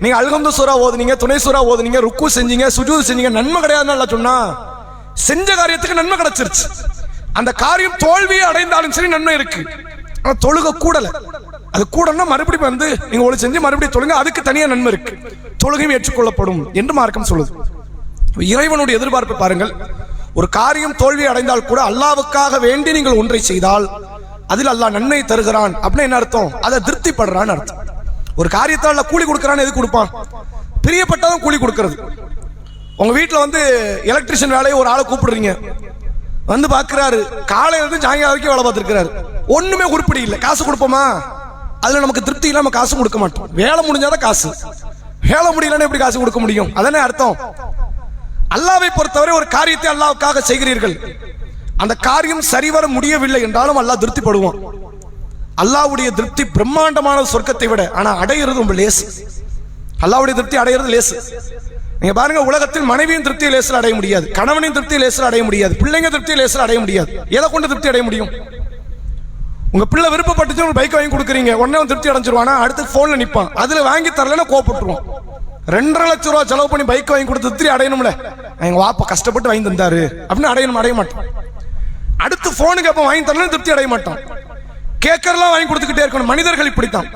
நீங்க அல்ஹம்து சூரா ஓதுனீங்க, துணை சூரா ஓதுனீங்க, ருக்கு செஞ்சீங்க, சுஜூத் செஞ்சீங்க, நன்மை கிடையாதுன்னு சொன்னா செஞ்ச காரியத்துக்கு நன்மை கிடைச்சிருச்சு. அந்த காரியம் தோல்வியை அடைந்தாலும் சரி நன்மை இருக்கு. ஆனா தொழுகை கூடல, அது கூடனா மறுபடியும் வந்து நீங்க ஒளி செஞ்சு மறுபடியும் தொழுங்க, அதுக்கு தனியா நன்மை இருக்கு, தொழுகையும் ஏற்றுக்கொள்ளப்படும் என்று மார்க்கம் சொல்லுது. இறைவனுடைய எதிர்பார்ப்பை பாருங்கள். ஒரு காரியம் தோல்வி அடைந்தால் கூட அல்லாவுக்காக வேண்டி நீங்கள் ஒன்றை செய்தால் அதில் அல்லாஹ் நன்மை தருகிறான் அப்படின்னு என்ன அர்த்தம்? அதை திருப்திப்படுறான்னு அர்த்தம். ஒரு காரியத்தால் கூலி கொடுக்கறான்னு எது கொடுப்பான்? பிரியப்பட்டதான் கூலி கொடுக்கறது. உங்க வீட்டில் வந்து எலக்ட்ரிஷியன் வேலையை ஒரு ஆளை கூப்பிடுறீங்க, வந்து பார்க்கிறாரு, காலையில இருந்து சாயங்காலம் வரைக்கும் வேலை பார்த்துருக்கிறாரு, ஒண்ணுமே உருப்படி இல்லை, காசு கொடுப்போமா? அதுல நமக்கு திருப்தி இல்லாம காசு கொடுக்க மாட்டோம். வேலை முடிஞ்சாதான் காசு, வேலை முடியலன்னு எப்படி காசு கொடுக்க முடியும்? அதானே அர்த்தம். அல்லாவை பொறுத்தவரை ஒரு காரியத்தை அல்லாவுக்காக செய்கிறீர்கள், அந்த காரியம் சரிவர முடியவில்லை என்றாலும் அல்லாஹ் திருப்திப்படுவான். அல்லாஹ்வுடைய திருப்தி பிரம்மாண்டமான சொர்க்கத்தை விட, ஆனா அடையிறது ரொம்ப லேசு. அல்லாஹ்வுடைய திருப்தி அடையிறது லேசு. நீங்க பாருங்க, உலகத்தில் மனைவியின் திருப்தியை லேசில் அடைய முடியாது, கணவனின் திருப்தியை லேசில் அடைய முடியாது, பிள்ளைங்க திருப்தியை லேசில் அடைய முடியாது. எதை கொண்டு திருப்தி அடைய முடியும்? உங்க பிள்ளை விருப்பப்பட்டு ஒரு பைக் வாங்கி கொடுக்குறீங்க, உடனே திருப்தி அடைஞ்சிருவானா? அடுத்து போன்ல நிப்பான், அதுல வாங்கி தரலன்னா கோபப்பட்டுருவான். 2.5 லட்சம் ரூபாய் செலவு பண்ணி பைக் வாங்கி கொடுத்து திருப்தி அடையணும்ல, எங்க வாப்பா கஷ்டப்பட்டு வாங்கி தந்தாரு அப்படின்னு அடையணும், அடைய மாட்டான். அடுத்து போனுக்கு அப்ப வாங்கி தரலாம், திருப்தி அடைய மாட்டான். கேட்கறலாம் வாங்கி கொடுத்துக்கிட்டே இருக்கணும். மனிதர்கள் இப்படித்தான்.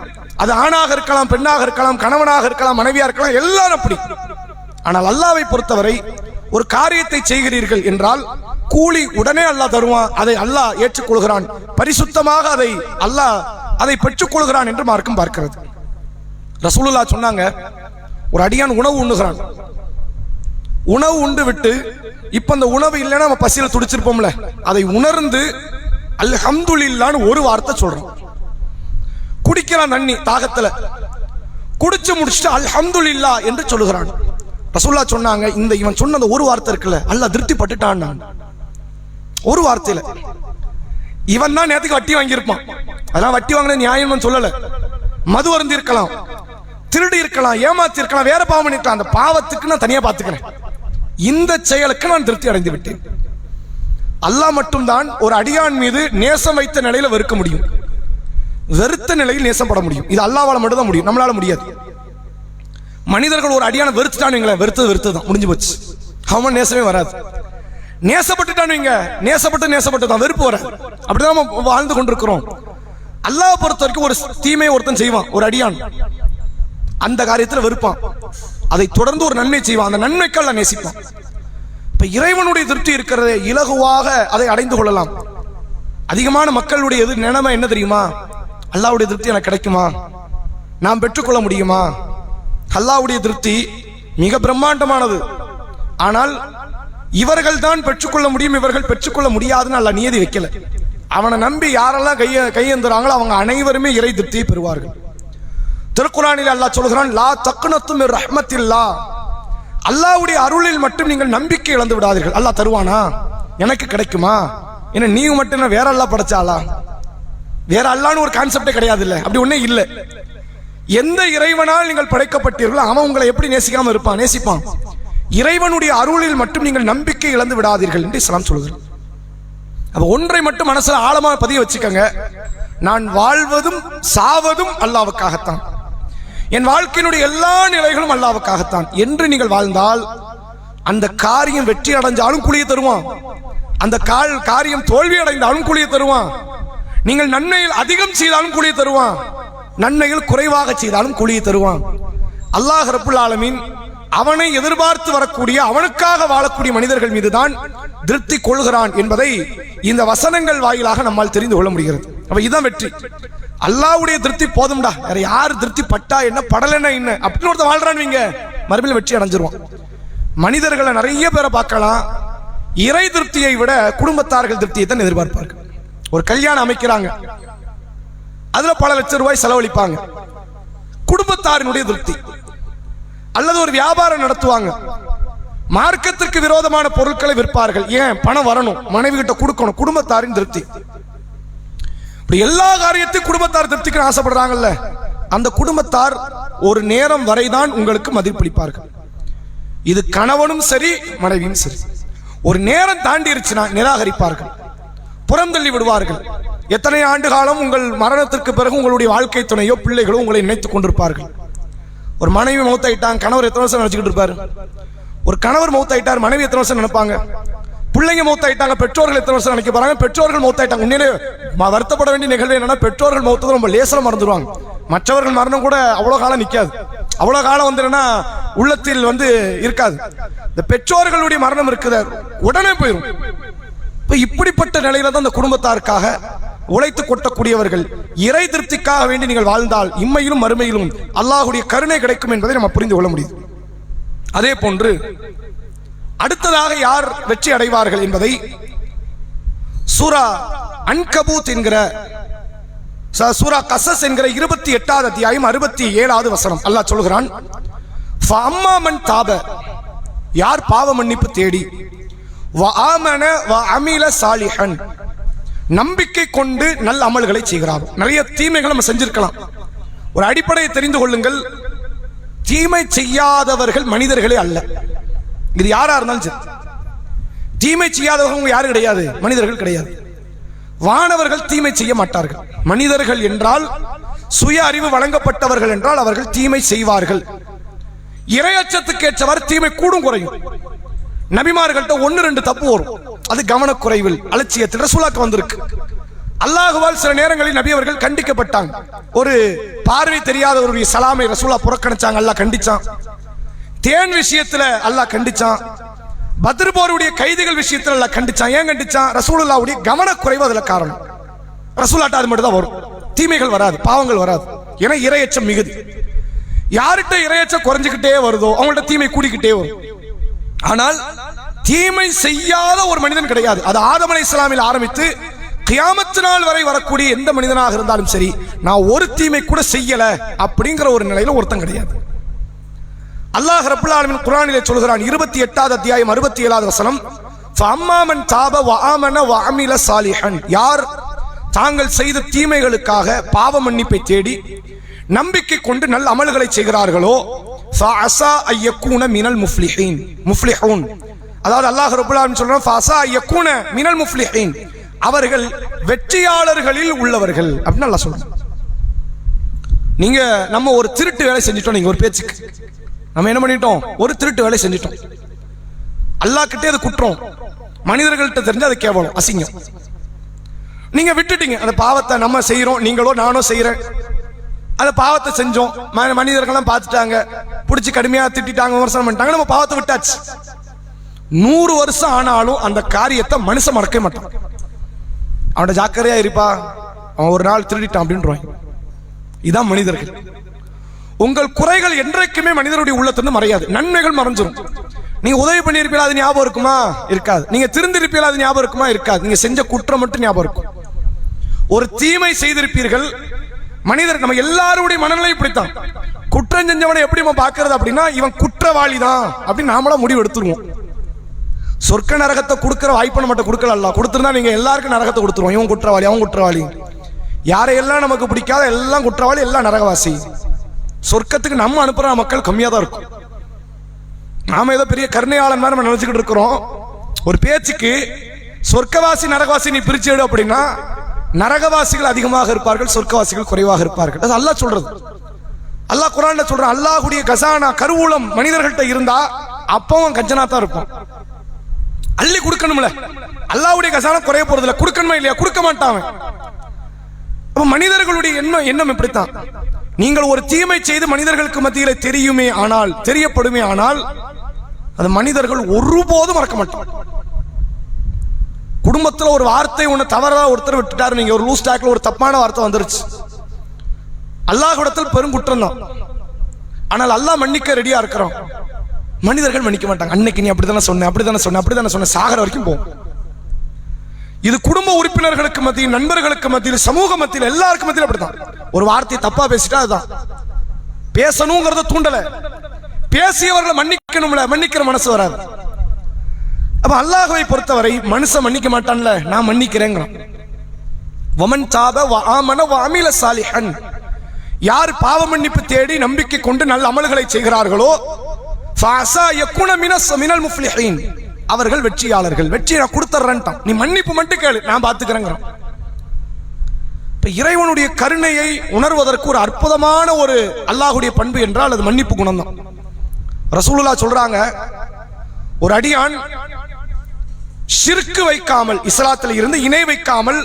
அது ஆணாக இருக்கலாம், பெண்ணாக இருக்கலாம், கணவனாக இருக்கலாம், மனைவியா இருக்கலாம், எல்லாரும் அப்படி. ஆனால் அல்லாவை பொறுத்தவரை ஒரு காரியத்தை செய்கிறீர்கள் என்றால் கூலி உடனே அல்லாஹ் தருவான், அதை அல்லாஹ் ஏற்றுக்கொள்கிறான், பரிசுத்தமாக அதை அல்லாஹ் அதை பெற்றுக் கொள்கிறான் என்று மார்க்கம் பார்க்கிறது. ரசூலுல்லாஹ் சொன்னாங்க, ஒரு அடியான் உணவு உண்ணுகிறான், உணவு உண்டு விட்டு இப்ப அந்த உணவு இல்லைன்னா நம்ம பசியில துடிச்சிருப்போம்ல, அதை உணர்ந்து அல்ஹம்துலில்லாஹ்னு ஒரு வார்த்தை சொல்றான். குடிக்கிறான் தண்ணி தாகத்துல, குடிச்சு முடிச்சுட்டு அல்ஹம்துலில்லாஹ் என்று சொல்லுகிறான். ரசூலுல்லாஹ் சொன்னாங்க, இந்த இவன் சொன்ன அந்த ஒரு வார்த்தை இருக்குல்ல, அல்லாஹ் திருப்தி பட்டுட்டான். ஒரு வார்த்தையில இவன் தான் நேத்துக்கு வட்டி வாங்கியிருப்பான், அதெல்லாம் வட்டி வாங்கின நியாயம் சொல்லல, மது அருந்தி இருக்கலாம், திருடி இருக்கலாம், ஏமாத்தி இருக்கலாம், வேற பாவம் பண்ணிருக்கலாம், அந்த பாவத்துக்கு நான் தனியா பாத்துக்கிறேன், இந்த செயலுக்கு நான் திருப்தி அடைந்து விட்டேன். அல்லாஹ் மட்டும்தான் ஒரு அடியான் மீது நேசம் வைத்த நிலையில வெறுக்க முடியும், வெறுத்த நிலையில் நேசப்பட முடியும். இது அல்லாஹ்வால மட்டும் தான் முடியும், நம்மளால முடியாது. மனிதர்கள் ஒரு அடியான வெறுத்துட்டானுங்களே, வெறுத்து தான் முடிஞ்சு போச்சு, அவன் நேசமே வராது. நேசப்பட்டுட்டானுங்க, நேசப்பட்டு தான் வெறுப்பு வராது. அப்படிதான் நம்ம வாழ்ந்து கொண்டிருக்கிறோம். அல்லாஹ் பொறுத்த வரைக்கும் ஒரு தீமையை ஒருத்தன் செய்வான், ஒரு அடியான் அந்த காரியத்தில் வெறுப்பான், அதை தொடர்ந்து ஒரு நன்மை செய்வான், அந்த நன்மைக்கு அல்லாஹ் நேசிப்பான். இப்ப இறைவனுடைய திருப்தி இருக்கிறதே இலகுவாக அதை அடைந்து கொள்ளலாம். அதிகமான மக்களுடைய நிலைமை என்ன தெரியுமா? அல்லாஹ்வுடைய திருப்தி எனக்கு கிடைக்குமா, நாம் பெற்றுக்கொள்ள முடியுமா? அல்லாஹ்வுடைய திருப்தி மிக பிரம்மாண்டமானது, ஆனால் இவர்கள் தான் பெற்றுக்கொள்ள முடியும், இவர்கள் பெற்றுக்கொள்ள முடியாதுன்னு அல்லாஹ் நியதி வைக்கல. அவனை நம்பி யாரெல்லாம் கையேந்துறாங்களோ அவங்க அனைவருமே இறை திருப்தியை பெறுவார்கள். திருக்குர்ஆனில் அல்லாஹ் சொல்கிறான், லா தக்னத்து மிர் ரஹ்மத்தில்லாஹ், அல்லாஹ்வுடைய அருளில் மட்டும் நீங்கள் நம்பிக்கை இழந்து விடாதீர்கள். அல்லாஹ் தருவானா, எனக்கு கிடைக்குமா, என்ன நீங்க மட்டும் வேற அல்லாஹ் படைச்சாலா? வேற அல்லாஹ்னு ஒரு கான்செப்டே கிடையாது, இல்ல அப்படி ஒண்ணே இல்ல. எந்த இறைவனால் நீங்கள் படைக்கப்பட்டீர்களோ அவன் உங்களை எப்படி நேசிக்காம இருப்பான்? நேசிப்பான். இறைவனுடைய அருளில் மட்டும் நீங்கள் நம்பிக்கை இழந்து விடாதீர்கள் என்று இஸ்லாம் சொல்கிறது. அப்ப ஒன்றை மட்டும் மனசுல ஆழமா பதிய வச்சுக்கங்க, நான் வாழ்வதும் சாவதும் அல்லாஹ்வுக்காகத்தான், என் வாழ்க்கையினுடைய எல்லா நிலைகளும் அல்லாஹ்வுக்காகத்தான் என்று நீங்கள் வாழ்ந்தால் அந்த காரியம் வெற்றி அடைஞ்சாலும் கூலியை தருவான், அந்த காரியம் தோல்வி அடைந்தாலும் கூலியை தருவான். நீங்கள் நன்மையில் அதிகம் செய்தாலும் கூலியை தருவான், நன்மையில் குறைவாக செய்தாலும் கூலியை தருவான். அல்லாஹ் ரப்புல் ஆலமீன் அவனை எதிர்பார்த்து வரக்கூடிய, அவனுக்காக வாழக்கூடிய மனிதர்கள் மீதுதான் திருப்தி கொள்கிறான் என்பதை இந்த வசனங்கள் வாயிலாக நம்மால் தெரிந்து கொள்ள முடிகிறது. அப்ப இதுதான் வெற்றி. அல்லாஹ்வுடைய திருப்தி போதும்டா, வேற யார் திருப்தி பட்டா என்ன படலன்னா என்ன அப்படின்னு ஒருத்தர் வாழ்றான்னு மறுபடியும் வெற்றி அடைஞ்சிருவான். மனிதர்களை நிறைய பேரை பார்க்கலாம், இறை திருப்தியை விட குடும்பத்தார்கள் திருப்தியை தான் எதிர்பார்ப்பார்கள். ஒரு கல்யாணம் அமைக்கிறாங்க, அதுல பல லட்சம் ரூபாய் செலவழிப்பாங்க, குடும்பத்தாரினுடைய திருப்தி. அல்லது ஒரு வியாபாரம் நடத்துவாங்க, மார்க்கத்திற்கு விரோதமான பொருட்களை விற்பார்கள், ஏன் பணம் வரணும், மனைவி கிட்ட கொடுக்கணும், குடும்பத்தாரின் திருப்தி. இப்படி எல்லா காரியத்தையும் குடும்பத்தார் திருப்திக்கு ஆசைப்படுறாங்கல்ல, அந்த குடும்பத்தார் ஒரு நேரம் வரைதான் உங்களுக்கு மதிப்பளிப்பார்கள். இது கணவனும் சரி மனைவியும் சரி. ஒரு நேரம் தாண்டிருச்சுன்னா நிராகரிப்பார்கள், புறந்தள்ளி விடுவார்கள். எத்தனை ஆண்டு காலம் உங்கள் மரணத்திற்கு பிறகு உங்களுடைய வாழ்க்கை துணையோ பிள்ளைகளோ உங்களை நினைத்துக் கொண்டிருப்பார்கள். ஒரு மனைவி மௌத்தாயிட்டாங்க, கணவர் எத்தனை வருஷம் நினைச்சுக்கிட்டு இருப்பாரு. ஒரு கணவர் மௌத்தாயிட்டார், மனைவி எத்தனை வருஷம் நினைப்பாங்க. பிள்ளைங்க மௌத்தாயிட்டாங்க, பெற்றோர்கள் எத்தனை வருஷம் நினைக்க போறாங்க. பெற்றோர்கள் மௌத்தாயிட்டாங்க. உண்மையிலே வருத்தப்பட வேண்டிய நிகழ்வு என்னன்னா, பெற்றோர்கள் மௌத்தது ரொம்ப லேசில மறந்துடுவாங்க. மற்றவர்கள் மரணம் கூட அவ்வளவு காலம் நிக்காது, அவ்வளவு காலம் வந்து உள்ளத்தில் இருக்காது. இந்த பெற்றோர்களுடைய மரணம் இருக்குது, உடனே போயிடும். இப்படிப்பட்ட நிலையில தான் இந்த குடும்பத்தாருக்காக உழைத்து கொட்டக்கூடியவர்கள். இறை திருப்திக்காக வேண்டி நீங்கள் வாழ்ந்தால் இம்மையிலும் மறுமையிலும் அல்லாஹ்வுடைய கருணை கிடைக்கும் என்பதை நம்ம புரிந்து கொள்ள முடியும். அதே போன்று அடுத்ததாக யார் வெற்றி அடைவார்கள் என்பதை சூரா அன்கபூத் என்கிற சூரா கஸஸ் என்கிற 28வது அத்தியாயம் 67வது வசனம் அல்லாஹ் சொல்கிறான். ஃபஅம்மா மன் தாப, யார் பாவ மன்னிப்பு தேடி, வ ஆமன வ அமில சாலிஹன், நம்பிக்கை கொண்டு நல்ல அமல்களை செய்கிறார். நிறைய தீமைகள் நம்ம செஞ்சிருக்கலாம். ஒரு அடிப்படையை தெரிந்து கொள்ளுங்கள், தீமை செய்யாதவர்கள் மனிதர்களே அல்ல. இது யாரா இருந்தாலும் சரி, தீமை செய்யாதவர்கள் யாரும் கிடையாது, மனிதர்கள் கிடையாது. வானவர்கள் தீமை செய்ய மாட்டார்கள். மனிதர்கள் என்றால் சுய அறிவு வழங்கப்பட்டவர்கள் என்றால் அவர்கள் தீமை செய்வார்கள். இறையச்சத்துக்கு ஏற்றவாறு தீமை கூடும் குறையும். நபிமார்கள்ட்ட 1-2 தப்பு வரும், அது கவனக்குறைவில் அலட்சியத்தில் ரசூலுல்லாஹ்க்கு வந்திருக்கு. அல்லாஹ்வால் சில நேரங்களில் நபி அவர்கள் கண்டிக்கப்பட்டாங்க. ஒரு பார்வை தெரியாதவருடைய சலாமை ரசூலுல்லாஹ் புறக்கணிச்சாங்க, அல்லாஹ் கண்டிச்சான். தேன் விஷயத்துல அல்லாஹ் கண்டிச்சான். பத்ர் போருடைய கைதிகள் விஷயத்துல அல்லாஹ் கண்டிச்சான். ஏன் கண்டிச்சான்? ரசூலுல்லாஹ்வுடைய கவனக்குறைவு அதுல காரணம். ரசூலுல்லாஹ்ட்ட அது மட்டும் தான் வரும், தீமைகள் வராது, பாவங்கள் வராது. ஏன்னா இறையச்சம் மிகுதி. யார்கிட்ட இறையச்சம் குறைஞ்சுக்கிட்டே வருதோ அவங்கள்ட்ட தீமை கூடிக்கிட்டே வரும். ஆனால் தீமை செய்யாத ஒரு மனிதன் கிடையாது. அது ஆதம் அலைஹிஸ்ஸலாமில் ஆரம்பித்து கியாமத் நாள் வரை வரக்கூடிய எந்த மனிதனாக இருந்தாலும் சரி, நான் ஒரு தீமை கூட செய்யல அப்படிங்கிற ஒரு நிலையில ஒருத்தன் கிடையாது. அல்லாஹ் ரப்பல் ஆலமீன் குர்ஆனிலே சொல்கிறான், 28வது அத்தியாயம் 67வது வசனம், ஃபஅம்மா மன் தாப வ ஆமன வ அமில சாலிஹன், யார் தாங்கள் செய்த தீமைகளுக்காக பாவ மன்னிப்பை தேடி நம்பிக்கை கொண்டு நல்ல அமல்களை செய்கிறார்களோ, ஃபஅஸா அய்யகூன மினல் முஃப்லிஹீன், முஃப்லிஹூன், அதாவது அல்லாஹ் ரப்பல் ஆலமீன் சொல்றான், ஃபஅஸா அய்யகூன மினல் முஃப்லிஹீன், அவர்கள் வெற்றியாளர்களில் உள்ளவர்கள் அப்படின்னு அல்லாஹ் சொல்றான். நீங்க நம்ம ஒரு திருட்டு வேலை செஞ்சிட்டோம், நீங்க ஒரு பேச்சுக்கு நம்ம என்ன பண்ணிட்டோம், ஒரு திருட்டு வேலை செஞ்சிட்டோம். அல்லாஹ் கிட்டே அது குற்றம், மனிதர்கள்ட்ட தெரிஞ்சு அது கேவலம், அசிங்கம். நீங்க விட்டுட்டீங்க அந்த பாவத்தை. நம்ம செய்யறோம், நீங்களோ நானோ செய்யறேன், அந்த பாவத்தை செஞ்சோம், மனிதர்கள்லாம் பார்த்துட்டாங்க, பிடிச்சி கடுமையா திட்டாங்க, விமர்சனம் பண்ணிட்டாங்க, நம்ம பாவத்தை விட்டாச்சு. 100 வருஷம் ஆனாலும் அந்த காரியத்தை மனுஷன் மறக்கவே மாட்டான். அவனோட ஜாக்கிரதையா இருப்பா, அவன் ஒரு நாள் திருடிட்டான் அப்படின்றான். இதான் மனிதர்கள். உங்கள் குறைகள் என்றைக்குமே மனிதனுடைய உள்ளத்திலிருந்து மறையாது, நன்மைகள் மறைஞ்சிரும். நீங்க உதவி பண்ணியிருப்பீங்களா, அது ஞாபகம் இருக்குமா? இருக்காது. நீங்க திருந்திருப்பீங்களா, அது ஞாபகம் இருக்குமா? இருக்காது. நீங்க செஞ்ச குற்றம் மட்டும் ஞாபகம் இருக்கும். ஒரு தீமை செய்திருப்பீர்கள். மனிதர் நம்ம எல்லாருடைய மனநிலை இப்படித்தான். குற்றம் செஞ்சவனை எப்படி நம்ம பார்க்கிறது அப்படின்னா, இவன் குற்றவாளி தான் அப்படின்னு நாமளா முடிவு எடுத்துருவோம். சொர்க்க நரகத்தை கொடுக்கிற வாய்ப்பு நம்ம கொடுக்கல, அல்ல கொடுத்திருந்தா நீங்க எல்லாருக்கும் நரகத்தை கொடுத்துருவோம். இவன் குற்றவாளி, அவன் குற்றவாளி, யாரையெல்லாம் நமக்கு பிடிக்காத எல்லாம் குற்றவாளி, எல்லாம் நரகவாசி. சொர்க்கத்துக்கு நம்ம அனுப்புற மக்கள் கம்மியா தான் இருக்கும். நாம ஏதோ பெரிய கருணையாளன் மாதிரி நம்ம நினைச்சுக்கிட்டு இருக்கிறோம். ஒரு பேச்சுக்கு சொர்க்கவாசி நரகவாசி நீ பிரிச்சு எடு அப்படின்னா, நரகவாசிகள் அதிகமாக இருப்பார்கள், சொர்க்கவாசிகள் குறைவாக இருப்பார்கள். அது அல்லாஹ் சொல்றது. அல்லாஹ் குர்ஆன்ல சொல்றான், அல்லாஹ்வுடைய கசானா கருவூலம் மனிதர்கள்ட்ட இருந்தா அப்பவும் கஞ்சனா தான் இருப்பான். அள்ளி கொடுக்கணும்ல, அல்லாஹ்வுடைய கசானா குறைய போறது இல்ல, கொடுக்கணுமா இல்லையா? கொடுக்க மாட்டான். மனிதர்களுடைய எண்ணம் இப்படித்தான். நீங்கள் ஒரு தீமை செய்து மனிதர்களுக்கு மத்தியிலே தெரியுமே ஆனால், தெரியப்படுமே ஆனால், அது மனிதர்கள் ஒருபோதும் மறக்க மாட்டான். குடும்பத்தில் ஒரு வார்த்தை ஒன்று தவறா ஒருத்தர் விட்டுட்டாரு, நீங்க ஒரு லூஸ் டாக்ல ஒரு தப்பான வார்த்தை வந்துருச்சு, அல்லாஹ்விடத்தில் பெரும் குற்றம் தான். ஆனால் அல்லாஹ் மன்னிக்க ரெடியா இருக்கிறோம், மனிதர்கள் மன்னிக்க மாட்டாங்க. அன்னைக்கு நீ அப்படித்தானே சொன்ன, அப்படித்தானே சொன்ன, சாகர வரைக்கும் போகும். இது குடும்ப உறுப்பினர்களுக்கு மத்தியில், நண்பர்களுக்கு மத்தியில், சமூக மத்தியில், எல்லாருக்கும் மத்தியில் அப்படித்தான். ஒரு வார்த்தையை தப்பா பேசிட்டா அதுதான். பேசணுங்கிறத தூண்டல, பேசியவர்களை மன்னிக்கணும்ல, மன்னிக்கிற மனசு வராது. அப்ப அல்லாஹ்வை பொறுத்தவரை மனுஷன் மன்னிக்க மாட்டான்ல, நான் மன்னிக்கிறேங்கிறான். வமன் தாப வ ஆமன வ அமில சாலிஹன், யார் பாவ மன்னிப்பு தேடி நம்பிக்கை கொண்டு நல்ல அமல்களை செய்கிறார்களோ ஃபஅஸா யகுன மினல் முஃப்லிஹீன், அவர்கள் வெற்றியாளர்கள். வெற்றி நான் கொடுத்துறேன்ட்டான், நீ மன்னிப்பு மட்டும் கேளு, நான் பார்த்துக்கிறேங்கிறான். இப்ப இறைவனுடைய கருணையை உணர்வதற்கு ஒரு அற்புதமான ஒரு அல்லாஹ்வுடைய பண்பு என்றால் அது மன்னிப்பு குணம் தான். ரசூலுல்லாஹ் சொல்றாங்க, ஒரு அடியான் ஷிர்க் வைக்காமல், இஸ்லாத்தில் இருந்து இணை வைக்காமல்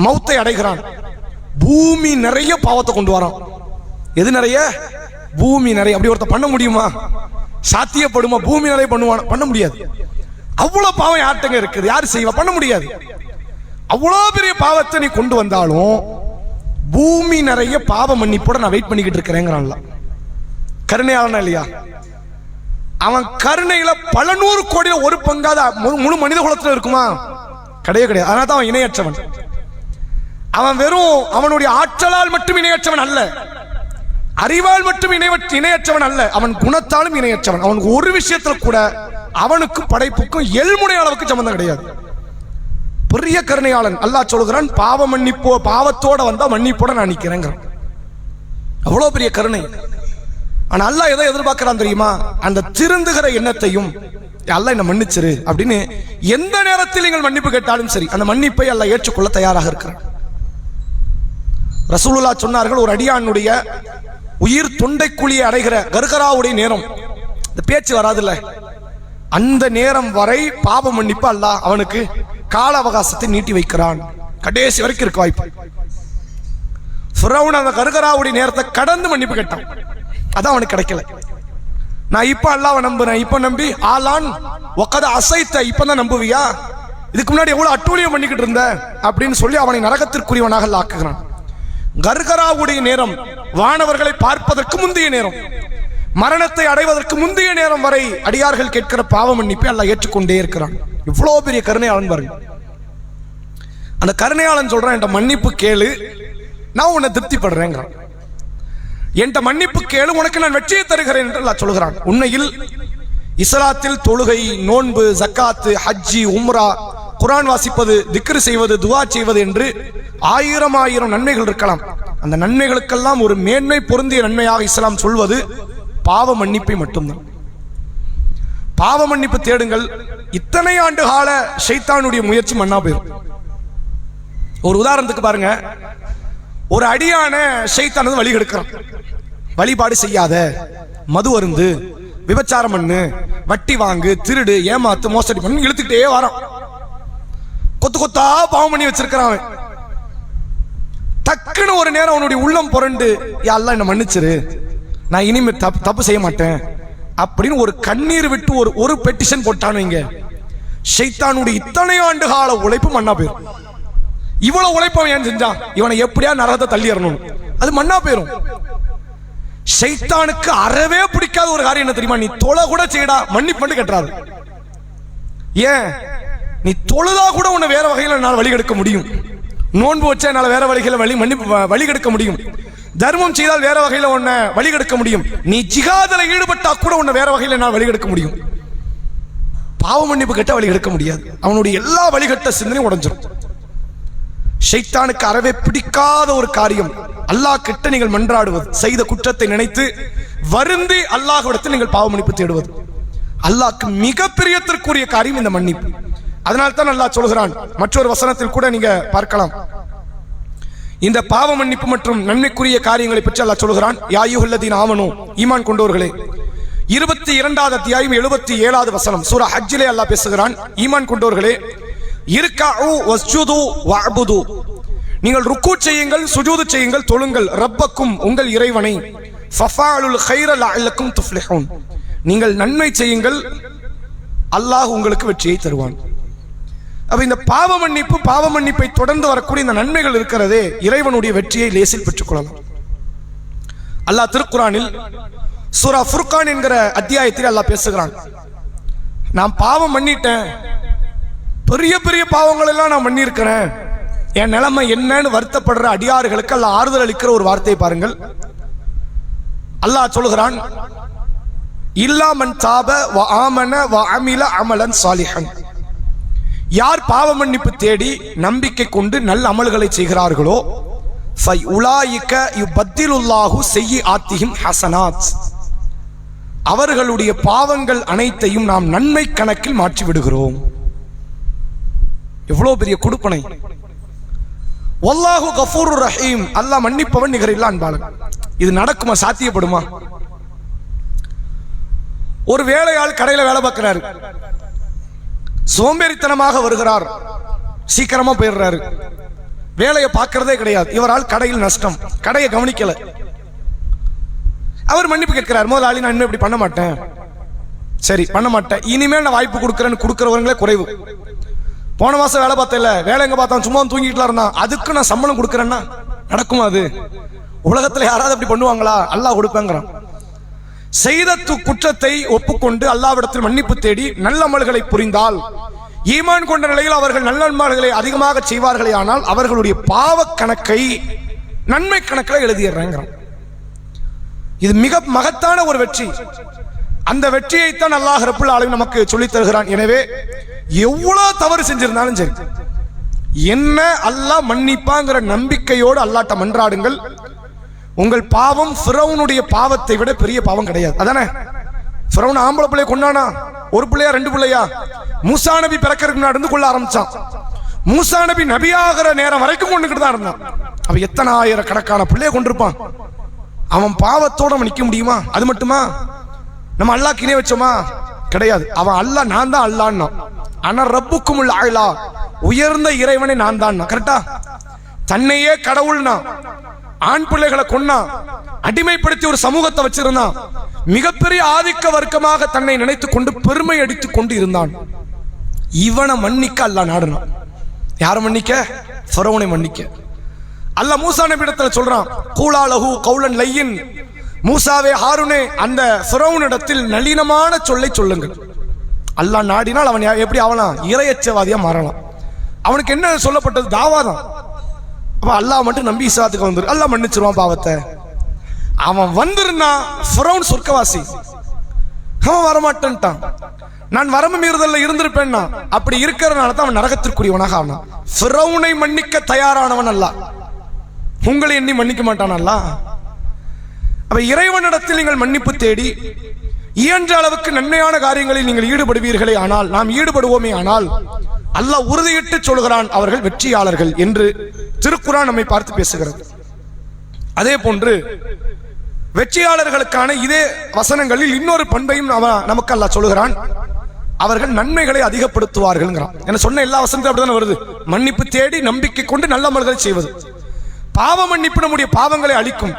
மௌத்தை அடைகிறான், பூமி நிறைய பாவத்தை கொண்டு வரான். எது நிறைய? பூமி நிறைய. அப்படி ஒருத்தர் பண்ண முடியுமா? சாத்தியப்படுமா? பூமி நிறைய பண்ணுவான்? பண்ண முடியாது. அவ்வளவு பாவம் யார்ட்டங்க இருக்குது? யாரு செய்வா? பண்ண முடியாது. அவ்வளவு பெரிய பாவத்தை நீ கொண்டு வந்தாலும் பூமி நிறைய பாவ மன்னிப்போட நான் வெயிட் பண்ணிக்கிட்டு இருக்கிறேங்கிறான்ல. கருணையாளனா இல்லையா? அவன் கருணையில பல நூறு கோடியில ஒரு பங்காத முழு மனித குலத்துல இருக்குமா? கிடையவே கிடையாது. அதனால தான் அவன் இணையற்றவன். அவன் வெறும் அவனுடைய ஆற்றலால் மட்டும் இணையற்றவன் அல்ல, அறிவால் மட்டும் இணையற்றவன் அல்ல, அவன் குணத்தாலும் இணையற்றவன். அவனுக்கு ஒரு விஷயத்துல கூட அவனுக்கும் படைப்புக்கும் எல்முனை அளவுக்கு சம்பந்தம் கிடையாது. பெரிய கருணையாளன். அல்லாஹ் சொல்கிறான், பாவ மன்னிப்போ, பாவத்தோட வந்தா மன்னிப்போட நான் நிக்கிறேங்க. அவ்வளவு பெரிய கருணை. ஆனா அல்லாஹ் எதை எதிர்பார்க்கிறான் தெரியுமா? அந்த திருந்துகிற எண்ணத்தையும், அல்லாஹ் என்ன மன்னிச்சிரு அப்படின்னு எந்த நேரத்தில் நீங்கள் மன்னிப்பு கேட்டாலும் சரி, அந்த மன்னிப்பை அல்லாஹ் ஏற்றுக்கொள்ள தயாராக இருக்கிறான். ரசூலுல்லாஹ் சொன்னார்கள், ஒரு அடியானுடைய உயிர் தொண்டைக்குழியை அடைகிற கர்கராவுடைய நேரம், இந்த பேச்சு வராதுல்ல, அந்த நேரம் வரை பாவ மன்னிப்பு அல்லாஹ் அவனுக்கு கால அவகாசத்தை நீட்டி வைக்கிறான். கடைசி வரைக்கும் இருக்க வாய்ப்பு. ஃபிரௌன் அந்த கர்கராவுடைய நேரத்தை கடந்து மன்னிப்பு கேட்டான், அதான் அவனுக்கு கிடைக்கல. நான் இப்ப அல்லாஹ்வை நம்புறேன், இப்ப நம்பி ஆலான் ஒக்கத அசைத்த, இப்பதான் நம்புவியா? இதுக்கு முன்னாடி எவ்வளவு அட்டூழியம் பண்ணிக்கிட்டு இருந்த அப்படின்னு சொல்லி அவனை நரகத்திற்குரியவனாக ஆக்குகிறான். கர்கராவுடைய நேரம் வானவர்களை பார்ப்பதற்கு முந்தைய நேரம், மரணத்தை அடைவதற்கு முந்தைய நேரம் வரை அடியார்கள் கேட்கிற பாவ மன்னிப்பை அல்லாஹ் ஏற்றுக்கொண்டே இருக்கிறான். இவ்வளவு பெரிய கருணையாளன் பாருங்க. அந்த கருணையாளன் சொல்றான், என்கிட்ட மன்னிப்பு கேளு, நான் உன்னை திருப்திப்படுறேங்கிறான். என்கிட்ட மன்னிப்பு கேளு, உனக்கு நான் வெற்றியை தருகிறேன் என்று அல்லாஹ் சொல்கிறான். உண்மையில் இஸ்லாத்தில் தொழுகை, நோன்பு, ஜக்காத்து, ஹஜ்ஜி, உம்ரா, குர்ஆன் வாசிப்பது, திக்ர் செய்வது, துஆ செய்வது என்று ஆயிரம் நன்மைகள் இருக்கலாம். அந்த நன்மைகளுக்கெல்லாம் ஒரு மேன்மை பொருந்திய நன்மையாக இஸ்லாம் சொல்வது பாவ மன்னிப்பை மட்டும்தான். பாவ மன்னிப்பு தேடுங்கள். இத்தனை ஆண்டு கால ஷைத்தானுடைய முயற்சி மண்ணா போயிடும். ஒரு உதாரணத்துக்கு பாருங்க, ஒரு அடியான ஷைத்தான் வழி கெடுக்கிறான். வழிபாடு செய்யாத, மது அருந்து, விபச்சாரம் பண்ணு, வட்டி வாங்கு, திருடு, ஏமாத்து, மோசடி பண்ணு இழுத்துக்கிட்டே வரான். கொத்து கொத்தா பாவம் பண்ணி வச்சிருக்கிறான். டக்குன்னு ஒரு நேரம் அவனுடைய உள்ளம் புரண்டு, யா அல்லாஹ் என்ன மன்னிச்சிரு, நான் இனிமே தப்பு செய்ய மாட்டேன் அப்படின்னு ஒரு கண்ணீர் விட்டு ஒரு பெட்டிஷன் போட்டானு இங்க, ஷைத்தானுடைய இத்தனை ஆண்டு கால உழைப்பு மண்ணா போயிரும். இவ்வளவு உழைப்பவன் ஏன் செஞ்சான்? இவனை எப்படியா நரகத்தை தள்ளிடணும், அது மண்ணா போயிரும். ஷைத்தானுக்கு அறவே பிடிக்காத ஒரு காரியம் என்ன தெரியுமா? நீ தொலை கூட செய்யடா, மன்னிப்பு கேட்டாரு. ஏன்? நீ தொழுதா கூட உன்னை வேற வகையில என்னால் வழி கெடுக்க முடியும், நோன்பு வச்சா என்னால் வேற வழிகளை வழி கெடுக்க முடியும், தர்மம் செய்தால் வேற வகையில உன்னை வழி கெடுக்க முடியும், நீ ஜிஹாதில் ஈடுபட்டா கூட உன்னை வேற வகையில என்னால் வழி கெடுக்க முடியும். பாவ மன்னிப்பு கேட்ட வழி கெடுக்க முடியாது. அவனுடைய எல்லா வழிகட்ட சிந்தனையும் உடைஞ்சிடும். ஷைத்தானுக்கு அறவே பிடிக்காத ஒரு காரியம் அல்லாஹ் கிட்ட நீங்கள் மன்றாடுவது, செய்த குற்றத்தை நினைத்து வருந்தி அல்லாஹ்விடத்தில் நீங்கள் பாவ மன்னிப்பு தேடுவது. அல்லாஹ்க்கு மிக பிரியத்திற்குரிய காரியம் இந்த மன்னிப்பு. அதனால்தான் அல்லாஹ் சொல்கிறான், மற்றொரு வசனத்தில் கூட நீங்க பார்க்கலாம், இந்த பாவ மன்னிப்பு மற்றும் நன்மைக்குரிய காரியங்களை பற்றி அல்லாஹ் சொல்கிறான். யா அய்யுஹல்லதீன ஆமனூ, ஈமான் கொண்டோர்களே. 22வது அத்தியாயம் 77வது வசனம் சூரா ஹஜ்ஜிலே அல்லாஹ் பேசுகிறான், ஈமான் கொண்டோர்களே, இர்கஉ வஸ்ஜுது வஅபுது, நீங்கள் ருக்கு செய்யுங்கள், சுஜூது செய்யுங்கள், தொழுங்கள், ரப்பக்கும் உங்கள் இறைவனை, ஃபஃபஅலுல் கைர லஅல்லக்கும் துஃப்லிஹூன், நீங்கள் நன்மை செய்யுங்கள், அல்லாஹ் உங்களுக்கு வெற்றியை தருவான். அப்ப இந்த பாவ மன்னிப்பை தொடர்ந்து வரக்கூடிய இந்த நன்மைகள் இருக்கிறதே, இறைவனுடைய வெற்றியை லேசில் பெற்றுக்கொள்ளலாம். அல்லாஹ் திருக்குரானில் சூரா ஃபுர்கான் என்கிற அத்தியாயத்தில் அல்லாஹ் பேசுகிறான், நான் பாவம் பண்ணிட்டேன், பெரிய பெரிய பாவங்கள் எல்லாம் நான் பண்ணியிருக்கிறேன், என் நிலைமை என்னன்னு வருத்தப்படுற அடியார்களுக்கு அல்லாஹ் ஆறுதல் அளிக்கிற ஒரு வார்த்தையை பாருங்கள். அல்லாஹ் சொல்கிறான், இல்லா மன் தாப வ ஆமன வ அமில அமலன் சாலிஹன், யார் பாவ மன்னிப்பு தேடி நம்பிக்கை கொண்டு நல்ல அமல்களை செய்கிறார்களோ, ஃபை உலாயிக யுபத்திலுல்லாஹு செய்யிஆத்திஹிம் ஹஸனாத், அவர்களுடைய பாவங்கள் அனைத்தையும் நாம் நன்மை கணக்கில் மாற்றி விடுகிறோம். எவ்வளவு பெரிய கொடுப்பனை! வல்லாஹு கஃபூருர் ரஹீம், அல்லாஹ் மன்னிப்பவன் நிகரில்லா அன்பாளன். இது நடக்குமா? சாத்தியப்படுமா? ஒரு வேலையாள் கடையில் வேலை பார்க்கிறாரு, சோம்பேறித்தனமாக வருகிறார், சீக்கிரமா போயிடுறாரு, வேலையை பார்க்கறதே கிடையாது. இவரால் கடையில் நஷ்டம், கடையை கவனிக்கல. அவர் மன்னிப்பு கேட்கிறார், முதலாளி நான் இன்னும் இப்படி பண்ண மாட்டேன், சரி பண்ண மாட்டேன், இனிமேல் நான் வாய்ப்பு கொடுக்குறேன்னு கொடுக்கிறவங்களே குறைவு. போன மாசம் வேலை பார்த்தல, வேலை எங்க பார்த்தா சும்மா தூங்கிட்டு இருந்தான், அதுக்கு நான் சம்பளம் கொடுக்குறேன்னா நடக்குமா? அது உலகத்துல யாராவது அப்படி பண்ணுவாங்களா? அல்லாஹ் கொடுப்பேங்கிறான். செய்த குற்றத்தை ஒப்புக்கொண்டு அல்லாஹ்விடத்தில் மன்னிப்பு தேடி நல்ல அமல்களை புரிந்தால், ஈமான் கொண்ட நிலையில் அவர்கள் நல்ல அமல்களை அதிகமாக செய்வார்களே, ஆனால் அவர்களுடைய பாவ கணக்கை நன்மை கணக்கில் எழுதிடுறாங்க. இது மிக மகத்தான ஒரு வெற்றி. அந்த வெற்றியைத்தான் அல்லாஹ் ரப்புல் ஆலமீன் நமக்கு சொல்லித் தருகிறான். எனவே எவ்வளவு தவறு செஞ்சிருந்தாலும் சரி, என்ன அல்லாஹ் மன்னிப்பாங்கிற நம்பிக்கையோடு அல்லாஹ்ட்ட மன்றாடுங்கள். உங்கள் பாவம் ஃபிரௌனுடைய பாவத்தை விட பெரிய பாவம் கிடையாது. அதானே? ஃபிரௌன் ஆம்பளை பிள்ளைய கொண்டானா, ஒரு பிள்ளையா ரெண்டு பிள்ளையா? மூசா நபி பிறக்கிறதுக்கு முன்னாடி இருந்து கொள்ள ஆரம்பிச்சான். மூசா நபி நபியாகிற நேரம் வரைக்கும் கொண்டுகிட்டு தான் இருந்தான். அவன் எத்தனை ஆயிரக்கணக்கான பிள்ளைய கொண்டிருப்பான். அவன் பாவத்தோட அவன் நிக்க முடியுமா? அது மட்டுமா நம்ம அல்லாஹ் கிணை வச்சோமா? கிடையாது. அவன் அல்லாஹ் நான் தான் அல்லான்னா, ஆனா ரப்புக்குமுல் ஆலா, உயர்ந்த இறைவனை நான் தான். கரெக்டா? தன்னையே கடவுள்னா, ஆண் பிள்ளைகளை கொன்னா, அடிமைப்படுத்தி ஒரு சமூகத்தை வச்சிருந்தான், மிகப்பெரிய ஆதிக்க வர்க்கமாக தன்னை நினைத்துக் கொண்டு பெருமை அடித்துக் கொண்டு இருந்தான். இவனை மன்னிக்க அல்லாஹ் நாடுனான். யாரை மன்னிக்க? ஃபிரௌனை மன்னிக்க. அல்லாஹ் மூசா நபியிடத்துல சொல்றான், கூலாலஹு கௌலன் லையின், மூசாவே ஹாரூனே அந்த ஃபிரௌனிடத்தில் நளினமான சொல்லை சொல்லுங்கள். அல்லாஹ் நாடினால் அவன் எப்படி ஆவலாம்? இறையச்சவாதியா மாறலாம். அவனுக்கு என்ன சொல்லப்பட்டது? தாவாதான். அப்ப அல்லாஹ் மட்டும் நம்பி இஸ்லாத்துக்கு வந்துரு, அல்லாஹ் மன்னிச்சிருவான் பாவத்தை. அவன் வந்திருந்தா ஃபிரௌன் சொர்க்கவாசி, அவன் வரமாட்டான். நான் வரம்பு மீறுதல்ல இருந்திருப்பேன்னா, அப்படி இருக்கிறதுனால தான் அவன் நரகத்திற்குரியவனாக ஆனான். ஃபிரௌனை மன்னிக்க தயாரானவன் அல்லாஹ், உங்களை எண்ணி மன்னிக்க மாட்டான் அல்லாஹ். அப்ப இறைவனிடத்தில் நீங்கள் மன்னிப்பு தேடி இயன்ற அளவுக்கு நன்மையான காரியங்களில் நீங்கள் ஈடுபடுவீர்களே, ஆனால் நாம் ஈடுபடுவோமே, ஆனால் அல்லாஹ் உறுதியிட்டு சொல்கிறான், அவர்கள் வெற்றியாளர்கள் என்று திருக்குரான் நம்மை பார்த்து பேசுகிறது. அதே போன்று வெற்றியாளர்களுக்கான இதே வசனங்களில் இன்னொரு பண்பையும் நமக்கு அல்லாஹ் சொல்கிறான், அவர்கள் நன்மைகளை அதிகப்படுத்துவார்கள். என சொன்ன எல்லா வசனத்தையும் அப்படிதான் வருது. மன்னிப்பு தேடி நம்பிக்கை கொண்டு நல்ல அமல்களை செய்வது. பாவ மன்னிப்பு நம்முடைய பாவங்களை அளிக்கும்,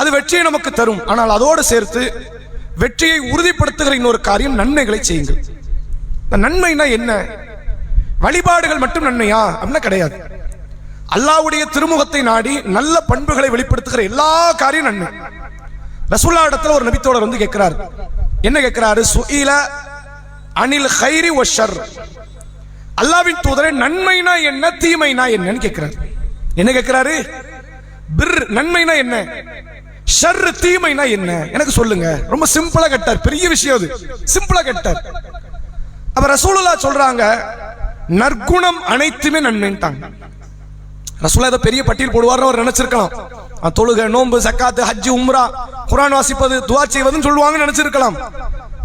அது வெற்றியை நமக்கு தரும். ஆனால் அதோடு சேர்த்து வெற்றியை உறுதிப்படுத்துகிற இன்னொரு காரியம், நன்மைகளை செய்யுங்கள். நன்மைனா என்ன? வழிபாடுகள் மட்டும் நன்மையா அப்படின்னா கிடையாது. அல்லாஹ்வுடைய திருமுகத்தை நாடி நல்ல பண்புகளை வெளிப்படுத்துகிற எல்லா காரியம் நன்மை. ரசூலுல்லாஹ் இடத்துல ஒரு நபித்தோழர் வந்து கேட்கிறார். என்ன கேட்கிறாரு? சுஇல அனில் கைரி வ ஷர், அல்லாஹ்வின் தூதரே நன்மைனா என்ன, தீமைனா என்னன்னு கேட்கிறார். என்ன கேட்கிறாரு? பிர் நன்மைனா என்ன, ஷர் தீமைனா என்ன, எனக்கு சொல்லுங்க. ரொம்ப சிம்பிளா கேட்டார். பெரிய விஷயம் அது, சிம்பிளா கேட்டார். அப்ப ரசூலுல்லாஹ் சொல்றாங்க, நற்குணம் அனைத்துமே நன்மைன்ட்டாங்க. ரசூலுல்லாஹ் ஏதோ பெரிய பட்டியல் போடுவார்னு அவர் நினைச்சிருக்கலாம். தொழுகை, நோன்பு, சக்காத்து, ஹஜ், உம்ரா, குர்ஆன் வாசிப்பது, துஆ செய்வதுன்னு சொல்லுவாங்கன்னு நினைச்சிருக்கலாம்.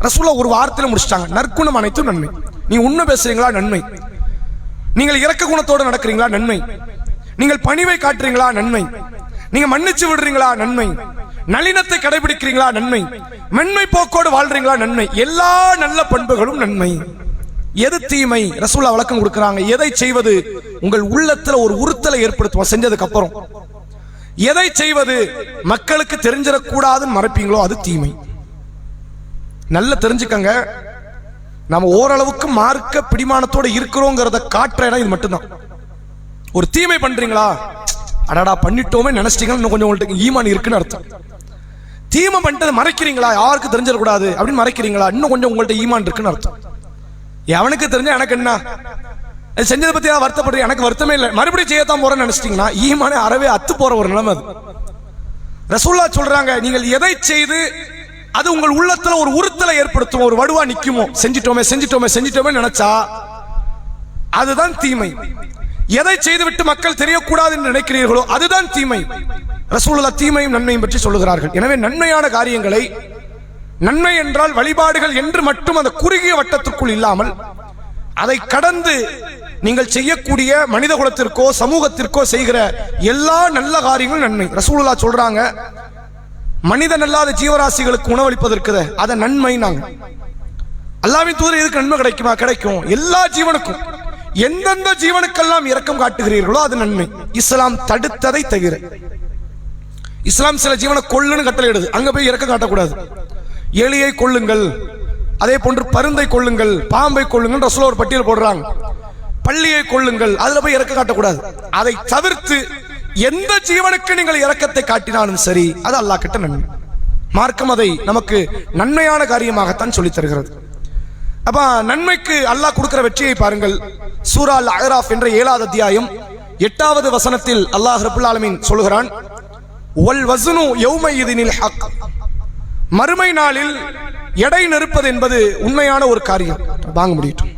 ரசூலுல்லாஹ் ஒரு வார்த்தையில முடிச்சிட்டாங்க, நற்குணம் அனைத்தும் நன்மை. நீங்க உண்மை பேசுறீங்களா? நன்மை. நீங்கள் இரக்க குணத்தோடு நடக்கிறீங்களா? நன்மை. நீங்கள் பணிவை காட்டுறீங்களா? நன்மை. நீங்க மன்னிச்சு விடுறீங்களா? நன்மை. நளினத்தை கடைபிடிக்கிறீங்களா? நன்மை. மென்மை போக்கோடு வாழ்றீங்களா? நன்மை. எல்லா நல்ல பண்புகளும் நன்மை. எது தீமை? ரசூலுல்லாஹ் விளக்கம் கொடுக்கிறாங்க. எதை செய்வது உங்கள் உள்ளத்துல ஒரு உறுத்தலை ஏற்படுத்தும் செஞ்சதுக்கு அப்புறம், எதை செய்வது மக்களுக்கு தெரிஞ்சிடக்கூடாதுன்னு மறைப்பீங்களோ அது தீமை. நல்ல தெரிஞ்சுக்கங்க, நம்ம ஓரளவுக்கு மார்க்க பிடிமானத்தோட இருக்கிறோங்கிறத காட்டுற இடம் இது மட்டும்தான். ஒரு தீமை பண்றீங்களா, அடாடா பண்ணிட்டோமே நினைச்சிட்டீங்கன்னா இன்னும் கொஞ்சம் உங்களுக்கு ஈமான் இருக்குன்னு அர்த்தம். தீமை பண்ணிட்டு மறைக்கிறீங்களா, யாருக்கு தெரிஞ்சிடக்கூடாது அப்படின்னு மறைக்கிறீங்களா, இன்னும் கொஞ்சம் உங்கள்ட்ட ஈமான் இருக்குன்னு அர்த்தம். எவனுக்கு தெரிஞ்சா எனக்கு என்ன, செஞ்சதை பத்தி வருத்தப்படுற, எனக்கு வருத்தமே இல்லை, மறுபடியும் செய்யத்தான் போறேன்னு நினைச்சிட்டீங்கன்னா ஈமானே அறவே அத்து போற ஒரு நிலைமை அது. ரசூலுல்லாஹ் சொல்றாங்க, நீங்கள் எதை செய்து அது உங்கள் உள்ளத்துல ஒரு உறுத்தலை ஏற்படுத்தும், ஒரு வடுவா நிக்குமோ, செஞ்சிட்டோமே செஞ்சிட்டோமே செஞ்சிட்டோமே நினைச்சா அதுதான் தீமை. எதை செய்துவிட்டு மக்கள் தெரியக்கூடாது என்று நினைக்கிறீர்களோ அதுதான் தீமை. ரசூலுல்லாஹ் தீமையும் நன்மையும் பற்றி சொல்லுகிறார்கள். எனவே நன்மையான காரியங்களை, நன்மை என்றால் வழிபாடுகள் என்று மட்டும் அந்த குறுகிய வட்டத்திற்குள் இல்லாமல் அதை கடந்து நீங்கள் செய்யக்கூடிய மனித குலத்திற்கோ சமூகத்திற்கோ செய்கிற எல்லா நல்ல காரியங்களும் நன்மை. ரசூலுல்லாஹ் சொல்றாங்க, மனிதன் அல்லாத ஜீவராசிகளுக்கு உணவளிப்பதற்கு அதை நன்மை. நாங்க அல்லாஹ்வின் தூதர் எதுக்கு நன்மை கிடைக்குமா? கிடைக்கும். எல்லா ஜீவனுக்கும், எந்தெந்த ஜீவனுக்கெல்லாம் இரக்கம் காட்டுகிறீர்களோ அது நன்மை. இஸ்லாம் தடுத்ததை தவிர. இஸ்லாம் சில ஜீவனை கொல்லுன்னு கட்டளையிடுது, அங்க போய் இரக்கம் காட்டக்கூடாது. எலியை கொள்ளுங்கள், அதே போன்று பருந்தை கொள்ளுங்கள், பாம்பை கொள்ளுங்கள் ரசூலுல்லாஹ் ஒரு பட்டியல் போடுறாங்க. பள்ளியை கொள்ளுங்கள், அதுல போய் இரக்கம் காட்டக்கூடாது. அதை தவிர்த்து எந்த ஜீவனுக்கு நீங்கள் இரக்கத்தை காட்டினாலும் சரி அது அல்லாஹ் கிட்ட நன்மை. மார்க்கம் அதை நமக்கு நன்மையான காரியமாகத்தான் சொல்லி தருகிறது. அப்ப நன்மைக்கு அல்லாஹ் கொடுக்கிற வெற்றியை பாருங்கள். சூரா அல் அஹ்ராஃப் என்ற 7வது அத்தியாயம் 8வது வசனத்தில் அல்லாஹ் ரப்பல் ஆலமீன் சொல்கிறான், வல் வஸ்னு யௌமையிதினில் ஹக். மறுமை நாளில் எடை நிறுப்பது என்பது உண்மையான ஒரு காரியம். வாங்க முடியட்டும்.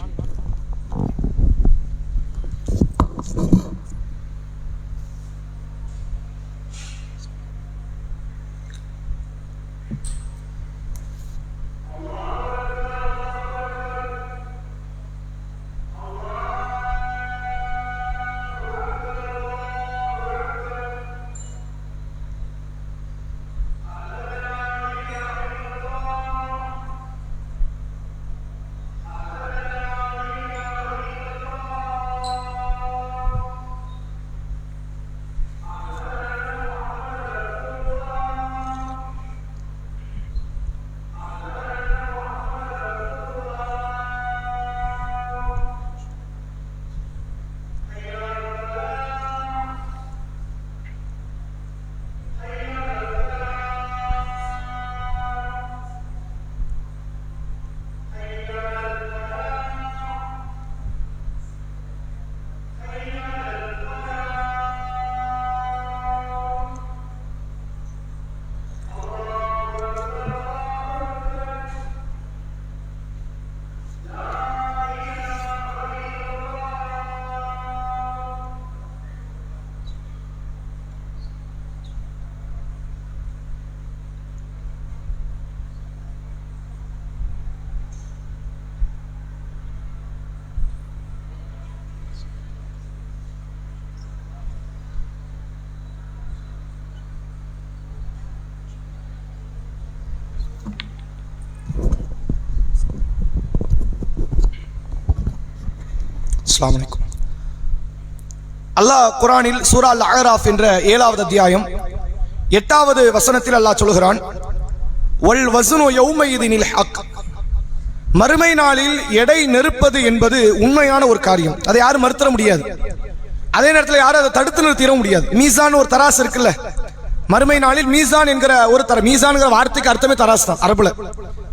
அஸ்ஸலாமு அலைக்கும். அல்லாஹ் குர்ஆனில் சூரா அல் அஹ்ராஃப் என்ற 7வது அத்தியாயம் 8வது வசனத்தில் அல்லாஹ் சொல்கிறான், வல் வஸ்னு யௌமையிதினில் ஹக். மறுமை நாளில் எடை நெருப்பது என்பது உண்மையான ஒரு காரியம். அதை யாரும் மறுத்தர முடியாது. அதே நேரத்தில் யாரும் அதை தடுத்து நிறுத்திட முடியாது. மீசான் ஒரு தராசு இருக்குல்ல, மறுமை நாளில் மீசான் என்கிற ஒரு மீசான்ங்கிற வார்த்தைக்கு அர்த்தமே தராசு தான் அரபுல.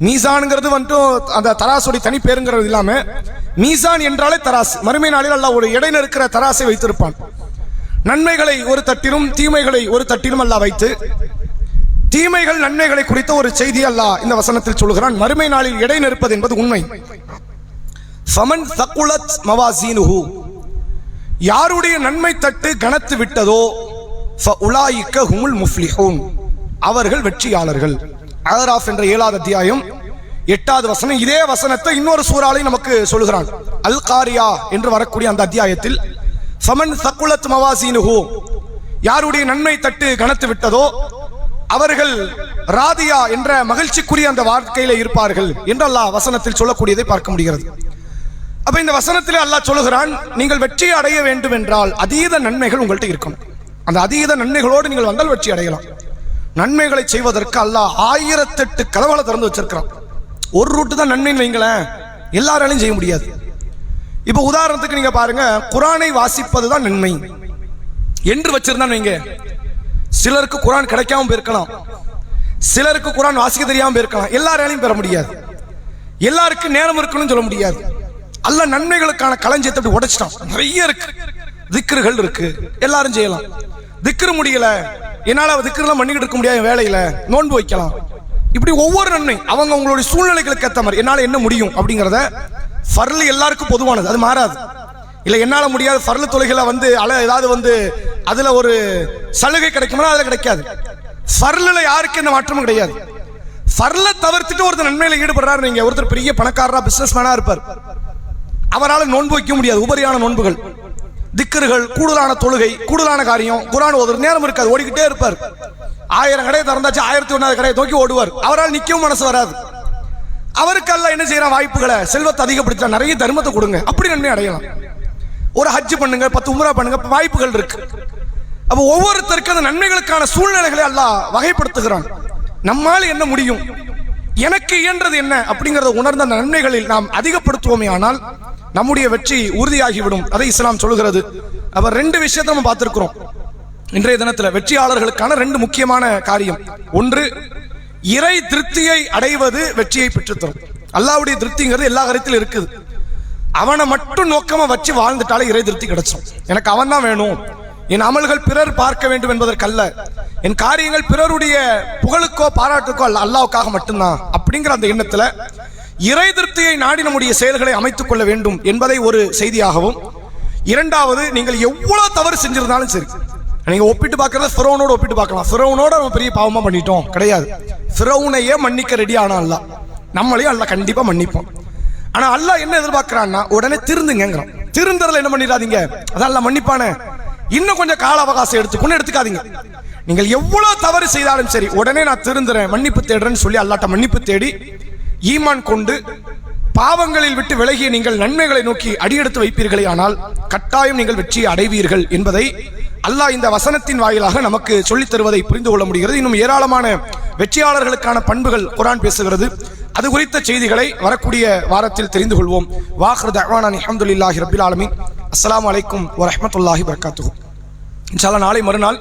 மீசான்ங்கிறது வந்துட்டு அந்த தராசுடைய தனி பேருங்கிறது இல்லாம மீசான் என்றாலே தராசு. மறுமை நாளில் அல்லாஹ் ஒரு எடை நெருக்கிற தராசை வைத்திருப்பான். நன்மைகளை ஒரு தட்டிலும் தீமைகளை ஒரு தட்டிலும் அல்லாஹ் வைத்து, தீமைகள் நன்மைகளை குறித்த ஒரு செய்தி அல்லாஹ் இந்த வசனத்தில் சொல்கிறான். மறுமை நாளில் எடை நெருப்பது என்பது உண்மை. ஃபமன் தகுலத் மவாசீனுஹு, யாருடைய நன்மை தட்டு கனத்து விட்டதோ ஃபஉலாயிக ஹுமுல் முஃப்லிஹூன், அவர்கள் வெற்றியாளர்கள். அஹ்ராஃப் என்ற 7வது அத்தியாயம் 8வது வசனம். இதே வசனத்தை இன்னொரு சூறாலை நமக்கு சொல்கிறான். அல் காரியா என்று வரக்கூடிய அந்த அத்தியாயத்தில் ஃபமன் தகுலத் மவாசீனுஹு, யாருடைய நன்மை தட்டு கனத்து விட்டதோ அவர்கள் ராதியா என்ற மகிழ்ச்சிக்குரிய அந்த வாழ்க்கையில இருப்பார்கள் என்று அல்லாஹ் வசனத்தில் சொல்லக்கூடியதை பார்க்க முடிகிறது. அப்ப இந்த வசனத்திலே அல்லாஹ் சொல்லுகிறான், நீங்கள் வெற்றி அடைய வேண்டும் என்றால் அதீத நன்மைகள் உங்கள்கிட்ட இருக்கணும். அந்த அதீத நன்மைகளோடு நீங்கள் வந்தால் வெற்றி அடையலாம். நன்மைகளை செய்வதற்கு அல்லாஹ் 1008 கதவுகளை திறந்து வச்சிருக்கிறான். ஒரு ரூட்டு தான் நன்மைன்னு வைங்களேன், எல்லாராலையும் செய்ய முடியாது. இப்போ உதாரணத்துக்கு நீங்க பாருங்க, குரானை வாசிப்பது தான் நன்மை என்று வச்சிருந்தா நீங்க, சிலருக்கு குரான் கிடைக்காம போயிருக்கலாம், சிலருக்கு குரான் வாசிக்க தெரியாம போயிருக்கலாம். எல்லாராலையும் பெற முடியாது, எல்லாருக்கும் நேரம் இருக்கணும்னு சொல்ல முடியாது. அல்லாஹ் நன்மைகளுக்கான களஞ்சியத்தை அப்படி உடைச்சிட்டான். நிறைய இருக்கு, திக்ருகள் இருக்கு, எல்லாரும் செய்யலாம். திக்ரு முடியல, என்னால திக்ருலாம் பண்ணிக்கிட்டு இருக்க முடியாது, வேலையில நோன்பு வைக்கலாம். இப்படி ஒவ்வொரு நன்மை அவங்க உங்களுடைய சூழ்நிலைகளுக்கு ஏற்ற மாதிரி என்னால என்ன முடியும் அப்படிங்கிறத, ஃபர்லு எல்லாருக்கும் பொதுவானது, அது மாறாது. இல்ல என்னால முடியாது ஃபர்லு தொழுகையில ஏதாவது அதுல ஒரு சலுகை கிடைக்கும்னா அதுல கிடைக்காது. ஃபர்லுல யாருக்கு எந்த மாற்றமும் கிடையாது. ஃபர்ல தவிர்த்துட்டு ஒருத்தர் நன்மையில ஈடுபடுறாரு, நீங்க ஒருத்தர் பெரிய பணக்காரரா பிசினஸ் மேனா இருப்பார், அவரால் நோன்பு வைக்க முடியாது. உபரியான நோன்புகள், திக்கர்கள், கூடுதலான தொழுகை, கூடுதலான காரியம், குரான் ஒரு நேரம் இருக்காது, ஓடிக்கிட்டே இருப்பார். 1000 கடையை திறந்தாச்சு 1001வது கடையை நோக்கி ஓடுவார். அவரால் நிக்கவும் மனசு வராது. அவருக்கு அல்ல என்ன செய்யற வாய்ப்புகளை, செல்வத்தை அதிகப்படுத்த நிறைய தர்மத்தை கொடுங்க, அப்படி நன்மை அடையலாம். ஒரு ஹஜ் பண்ணுங்க, 10 உம்ரா பண்ணுங்க, வாய்ப்புகள் இருக்கு. அப்ப ஒவ்வொருத்தருக்கு அந்த நன்மைகளுக்கான சூழ்நிலைகளை அல்லாஹ் வகைப்படுத்துகிறான். நம்மால் என்ன முடியும், எனக்கு இயன்றது என்ன அப்படிங்கறத உணர்ந்த அந்த நன்மைகளில் நாம் அதிகப்படுத்துவோமே ஆனால் நம்முடைய வெற்றி உறுதியாகிவிடும். அதை இஸ்லாம் சொல்லுகிறது. அப்ப 2 விஷயத்தை நம்ம பார்த்திருக்கிறோம் இன்றைய தினத்துல. வெற்றியாளர்களுக்கான 2 முக்கியமான காரியம். ஒன்று, இறை திருப்தியை அடைவது வெற்றியை பெற்றுத்தரும். அல்லாஹ்வுடைய திருப்திங்கிறது எல்லா காரியத்திலும் இருக்குது. அவனை மட்டும் நோக்கமா வச்சு வாழ்ந்துட்டாலே இறை திருப்தி கிடைச்சும். எனக்கு அவன் தான் வேணும், என் அமல்கள் பிறர் பார்க்க வேண்டும் என்பதற்கல்ல, என் காரியங்கள் பிறருடைய புகழுக்கோ பாராட்டுக்கோ அல்ல, அல்லாஹ்வுக்காக மட்டும்தான் அப்படிங்கிற அந்த எண்ணத்துல இறை திருப்தியை நாடி நம்முடைய செயல்களை அமைத்துக் கொள்ள வேண்டும் என்பதை ஒரு செய்தியாகவும், இரண்டாவது, நீங்கள் எவ்வளவு தவறு செஞ்சிருந்தாலும் சரி, நீங்க ஒப்பிட்டு பார்க்கறத ஃபிரௌனோட ஒப்பிட்டு பார்க்கலாம். ஃபிரௌனோட நம்ம பெரிய பாவமா பண்ணிட்டோம் கிடையாது. ஃபிரௌனையே மன்னிக்க ரெடி ஆனா அல்லாஹ், நம்மளையும் அல்லாஹ் கண்டிப்பா மன்னிப்போம். ஆனா அல்லாஹ் என்ன எதிர்பார்க்கிறான்னா, உடனே திருந்துங்கிறான். திருந்தறதுல என்ன பண்ணிடாதீங்க, அதான் அல்லாஹ் மன்னிப்பானே, இன்னும் கொஞ்சம் கால அவகாசம் எடுத்துக்காதீங்க. நீங்கள் எவ்வளவு தவறு செய்தாலும் சரி, உடனே நான் திருந்துறேன், மன்னிப்பு தேடுறேன்னு சொல்லி அல்லாஹ்ட்ட மன்னிப்பு தேடி ஈமான் கொண்டு பாவங்களில் விட்டு விலகிய நீங்கள் நன்மைகளை நோக்கி அடியெடுத்து வைப்பீர்களே ஆனால் கட்டாயம் நீங்கள் வெற்றியை அடைவீர்கள் என்பதை அல்லாஹ் இந்த வசனத்தின் வாயிலாக நமக்கு சொல்லித் தருவதை புரிந்து கொள்ள முடிகிறது. இன்னும் ஏராளமான வெற்றியாளர்களுக்கான பண்புகள் குர்ஆன் பேசுகிறது. அது குறித்த செய்திகளை வரக்கூடிய வாரத்தில் தெரிந்து கொள்வோம். வாஹிரு தஅவானா அல்ஹம்துலில்லாஹி ரப்பில் ஆலமீன். அஸ்ஸலாமு அலைக்கும் வரஹ்மத்துல்லாஹி வபரகாத்துஹு. இன்ஷா அல்லாஹ் நாளை மறுநாள்